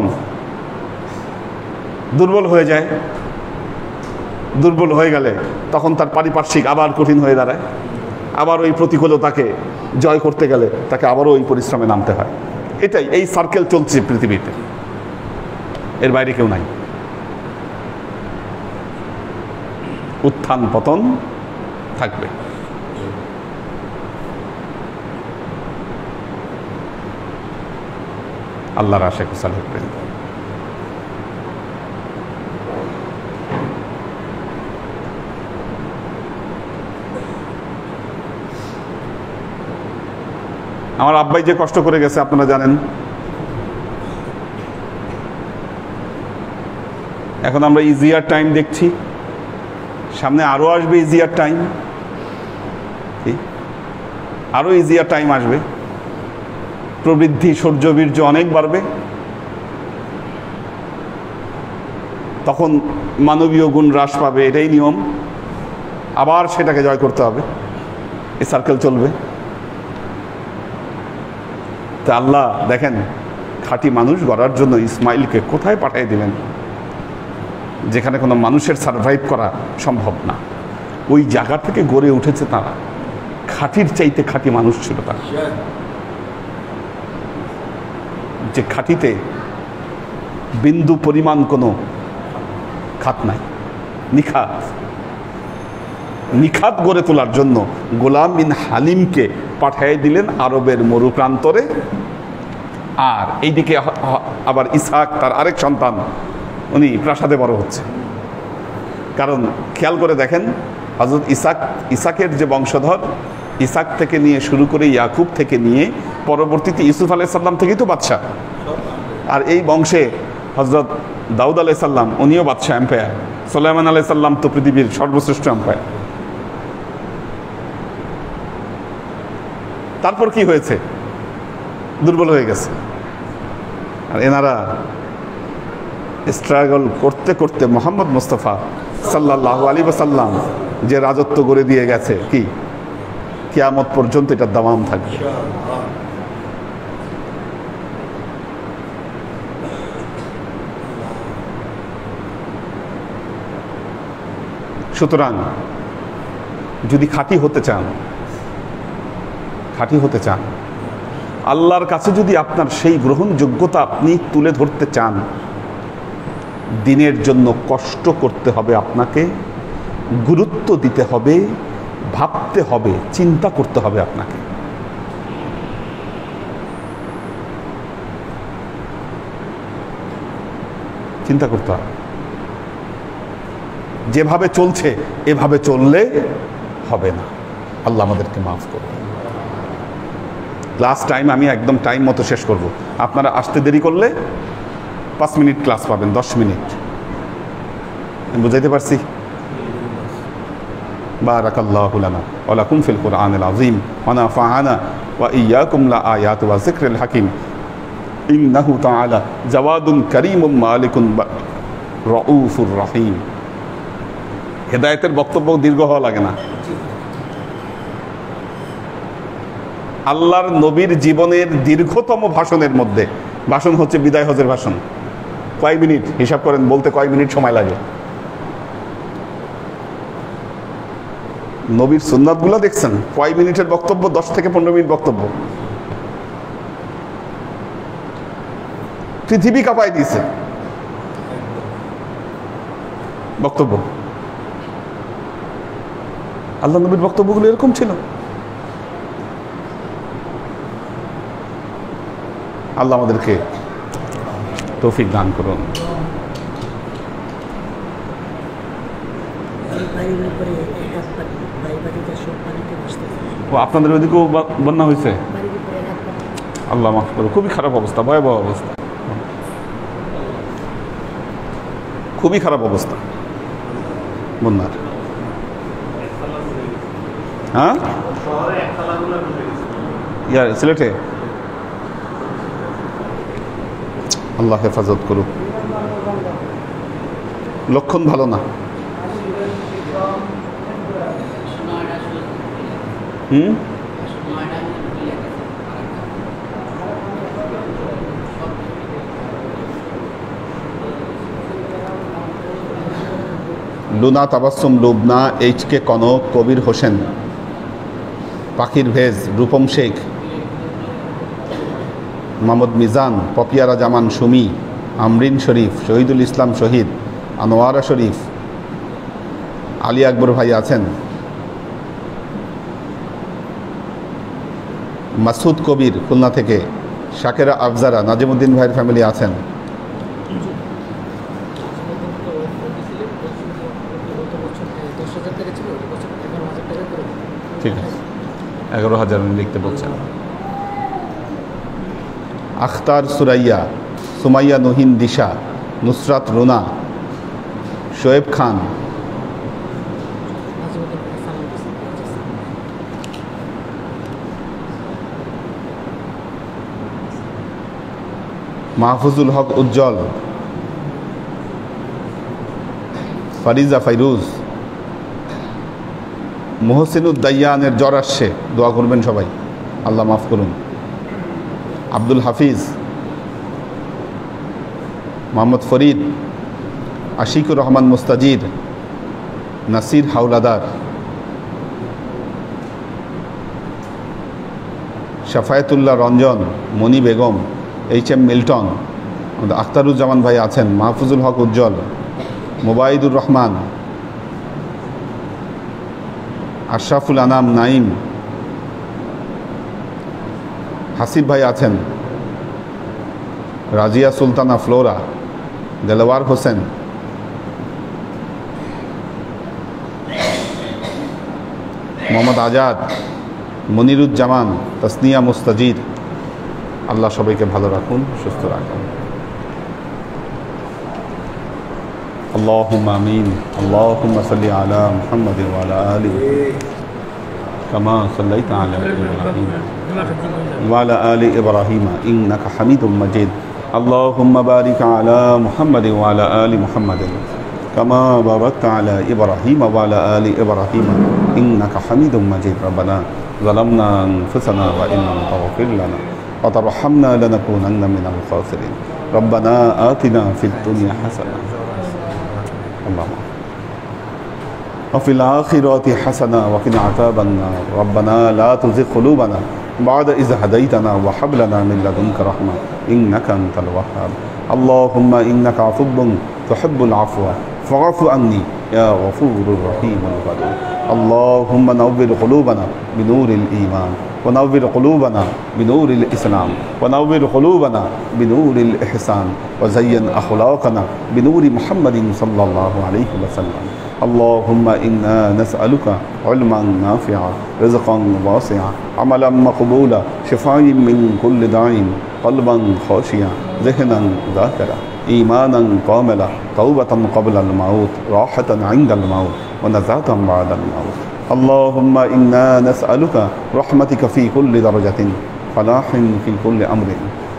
দুর্বল হয়ে যায়, দুর্বল হয়ে গেলে তখন তার পারিপার্শ্বিক আবার কঠিন হয়ে দাঁড়ায়। আবার ওই প্রতিকূলতাকে জয় করতে গেলে তাকে আবারও ওই পরিশ্রমে নামতে হয়। এটাই, এই সার্কেল চলছে পৃথিবীতে, এর বাইরে কেউ নাই। উত্থান পতন থাকবে। আল্লাহর আশা কুশল থাকবেন। আমার আব্বাই যে কষ্ট করে গেছে আপনারা জানেন। এখন আমরা ইজিয়ার টাইম দেখছি, সামনে আরও আসবে ইজিয়ার টাইম, আরও ইজিয়ার টাইম আসবে, প্রবৃদ্ধি সৌর্যবীর্য অনেক বাড়বে, তখন মানবীয় গুণ হ্রাস পাবে, এটাই নিয়ম। আবার সেটাকে জয় করতে হবে, এই সার্কেল চলবে। তা আল্লাহ দেখেন খাঁটি মানুষ গড়ার জন্য ইসমাইলকে কোথায় পাঠিয়ে দিলেন, যেখানে কোনো মানুষের সারভাইভ করা সম্ভব না। ওই জায়গা থেকে গড়ে উঠেছে তারা, খাঁটির চাইতে খাঁটি মানুষ ছিল তারা, যে খাঁটিতে বিন্দু পরিমাণ কোনো খাত নাই, নিখাত। নিখাত গড়ে তোলার জন্য গোলাম বিন হালিমকে পাঠিয়ে দিলেন আরবের মরুপ্রান্তরে। আর এইদিকে আবার ইসহাক তার আরেক সন্তান, উনি প্রাসাদে বড় হচ্ছে। কারণ খেয়াল করে দেখেন, হযরত ইসাকের যে বংশধর, ইসাক থেকে নিয়ে শুরু করে ইয়াকুব থেকে নিয়ে পরবর্তীতে ইউসুফ আলাইহিস সালাম থেকেই তো বাদশাহ। আর এই বংশে হযরত দাউদ আলাইহিস সালাম, উনিও বাদশাহ, এম্পায়ার। সুলাইমান আলাইহিস সালাম তো পৃথিবীর সর্বশ্রেষ্ঠ এম্পায়ার। তারপর কি হয়েছে? দুর্বল হয়ে গেছে। আর এনারা স্ট্রাগল করতে করতে মোহাম্মদ মুস্তাফা সাল্লাল্লাহু আলাইহি ওয়াসাল্লাম যে রাজত্ব গড়ে দিয়ে গেছে, কি কিয়ামত পর্যন্ত এটার দাওয়াম থাকবে। সুতরাং যদি খাঁটি হতে চান, আল্লাহর কাছে যদি আপনার সেই গ্রহণযোগ্যতা আপনি তুলে ধরতে চান, দিনের জন্য কষ্ট করতে হবে, আপনাকে গুরুত্ব দিতে হবে, ভাবতে হবে, চিন্তা করতে হবে, আপনাকে চিন্তা করতে হবে। যেভাবে চলছে এভাবে চললে হবে না। আল্লাহ আমাদেরকে মাফ করবে। লাস্ট টাইম, আমি একদম টাইম মতো শেষ করব। আপনারা আসতে দেরি করলে 5 মিনিট ক্লাস পাবেন, 10 মিনিট। আমি বুঝাইতে পারছি? বারাকাল্লাহু লানা ওয়া লাকুম ফিল কুরআনিল আযীম ওয়া নাফা'ানা ওয়া ইয়্যাকুম লা আয়াতি ওয়া যিকরিল হাকীম ইন্নাহু তাআলা জাওয়াদুন কারীমুম মালিকুন রাউফুর রহিম। হেদায়েতের বক্তব্য দীর্ঘ হওয়া লাগে না। আল্লাহর নবীর জীবনের দীর্ঘতম ভাষণের মধ্যে, ভাষণ হচ্ছে বিদায় হজের ভাষণ। কয় মিনিট হিসাব করেন, বলতে কয় মিনিট সময় লাগে? নবীর সুন্নাতগুলো দেখছেন, কয় মিনিটের বক্তব্য? 10 থেকে 15 মিনিট বক্তব্য। পৃথিবী কাঁপায় দিয়েছে বক্তব্য। আল্লাহ নবীর বক্তব্যগুলো এরকম ছিল। আল্লাহ আমাদেরকে তৌফিক দান করুন। ও আপনাদের ওইদিকেও বন্যা হয়েছে? আল্লাহ মাফ করো। খুবই খারাপ অবস্থা, ভয়াবহ অবস্থা, খুবই খারাপ অবস্থা বন্যার। হ্যাঁ, ইয়ার সিলেটে আল্লাহ হেফাজত করুক। লক্ষণ ভালো না। লুনা তাবাসসুম, লুবনা, এইচ.কে কনক, কবির হোসেন, পাখির ভেজ, রূপম শেখ, মোহাম্মদ মিজান, পপিয়ারা জামান সুমি, আমরিন শরীফ, শহীদুল ইসলাম শহীদ, আনোয়ারা শরীফ, আলী আকবর ভাই আছেন, মাসুদ কবির খুলনা থেকে, শাকেরা আফজারা, নাজিমুদ্দিন ভাইয়ের ফ্যামিলি আছেন। ঠিক আছে, 11,000 লিখতে বলছেন। আখতার সুরাইয়া, সুমাইয়া নহিন দিশা, নুসরাত রুনা, শোয়েব খান, মাহফুজুল হক উজ্জ্বল, ফারিজা ফাইরুজ, মোহসিনুদ্দাইয়ানের জ্বর আসছে, দোয়া করবেন সবাই, আল্লাহ মাফ করুন। আব্দুল হাফিজ, মোহাম্মদ ফরিদ, আশিকুর রহমান মুস্তাজির, নাসির হাওলাদার, শাফায়েতুল্লাহ রঞ্জন, মনি বেগম, এইচ.এম. মিল্টন, আমাদের আখতারুজ্জামান ভাই আছেন, মাহফুজুল হক উজ্জ্বল, মোবাইদুর রহমান, আশরাফুল আনাম নাইম, হাসিব ভাই আছেন, রাজিয়া সুলতানা ফ্লোরা, দেলওয়ার হোসেন, মোহাম্মদ আজাদ, মনিরুজ্জামান, তাসনিয়া মুস্তাজির। আল্লাহ সবাইকে ভালো রাখুন, সুস্থ রাখুন। আল্লাহুম্মা আমিন। আল্লাহুম্মা সাল্লি আলা মুহাম্মাদিন ওয়া আলা আলি কামা সাল্লাইতা আলা ইব্রাহিম ওয়া আলা আলি ইব্রাহিম ইন্নাকা হামিদুম মাজিদ। আল্লাহুম্মা বারিক আলা মুহাম্মাদিন ওয়া আলা আলি মুহাম্মাদিন কামা বারাকতা আলা ইব্রাহিম ওয়া আলা আলি ইব্রাহিম ইন্নাকা হামিদুম মাজিদ। রব্বানা যালামনা আনফুসানা ওয়া ইন লাম তাগফির লানা وترحمنا لنكونن من الخاسرين ربنا آتنا في الدنيا حسنة اللهم وفي الآخرة حسنة وقنا عذاب النار ربنا لا تزغ قلوبنا بعد إذ هديتنا وهب لنا من لدنك رحمة إنك أنت الوهاب اللهم إنك عفو تحب العفو فاعف عني يا غفور رحيم الغفور اللهم نور قلوبنا بنور الإيمان ونور قلوبنا بنور الإسلام ونور قلوبنا بنور الإحسان وزين أخلاقنا بنور محمد صلى الله عليه وسلم اللهم إنا نسألك علما نافعا رزقا واسعا عملا مقبولا شفاء من كل داء قلبا خاشعا ذهنا ذاكرا إيمانا كاملا توبة قبل الموت راحة عند الموت ونزعة بعد الموت اللهم إنا نسألك رحمتك في كل درجة فلاح في كل أمر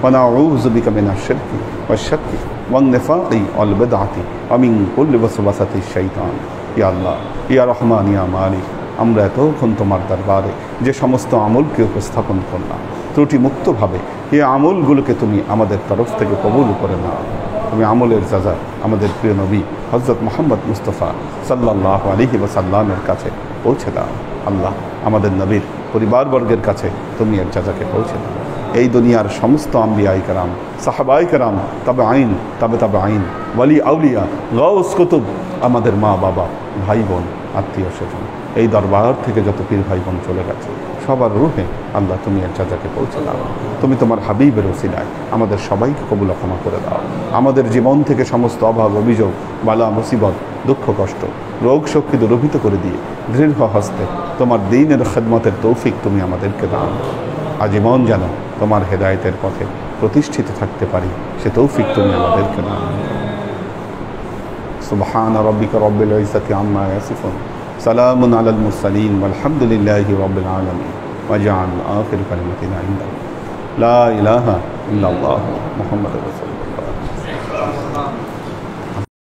ونعوذ بك من الشرك والشك والنفاق والبدعة ومن كل وسوسة الشيطان يا الله يا رحمن يا مالك আমরা এতক্ষণ তোমার দরবারে যে সমস্ত আমলকে উপস্থাপন করলাম ত্রুটি মুক্তভাবে এই আমলগুলোকে তুমি আমাদের তরফ থেকে কবুল করে নাও। তুমি আমলের সাজা আমাদের প্রিয় নবী হযরত মুহাম্মদ মুস্তাফা সাল্লাল্লাহু আলাইহি ওয়াসাল্লামের কাছে পৌঁছে দাও। আল্লাহ আমাদের নবীর পরিবারবর্গের কাছে তুমি এর জাযাকে পৌঁছে দাও। এই দুনিয়ার সমস্ত আম্বিয়াই কেরাম, সাহাবাই কেরাম, তবে আইন তবে আইন, ওয়ালি আউলিয়া, গাউস কুতুব, আমাদের মা বাবা, ভাই বোন, আত্মীয় স্বজন, এই দরবার থেকে যত পীর ভাই বোন চলে গেছে সবার রূহে আল্লাহ তুমি এর জাযাকে পৌঁছে দাও। তুমি তোমার হাবিবের ওসিলায় আমাদের সবাইকে কবুল ক্ষমা করে দাও। আমাদের জীবন থেকে সমস্ত অভাব অভিযোগ, বালা মুসিবত, দুঃখ কষ্ট, রোগ শক্তি দূরীভূত করে দিয়ে দৃঢ় হস্তে তোমার দ্বীনের খিদমতের তৌফিক তুমি আমাদেরকে দাও। আজীবন যেন তোমার হেদায়েতের পথে প্রতিষ্ঠিত থাকতে পারি সে তৌফিক তুমি আমাদেরকে দাও। সুবহান রাব্বিকা রাব্বিল ইজ্জাতি আম্মা ইয়াসিফুন সালামুন আলাল মুরসালিন ওয়ালহামদুলিল্লাহি রাব্বিল আলামিন ওয়াজআল আখির কালিমাতিনা ইনদা লা ইলাহা ইল্লাল্লাহ মুহাম্মাদুর রাসূলুল্লাহ।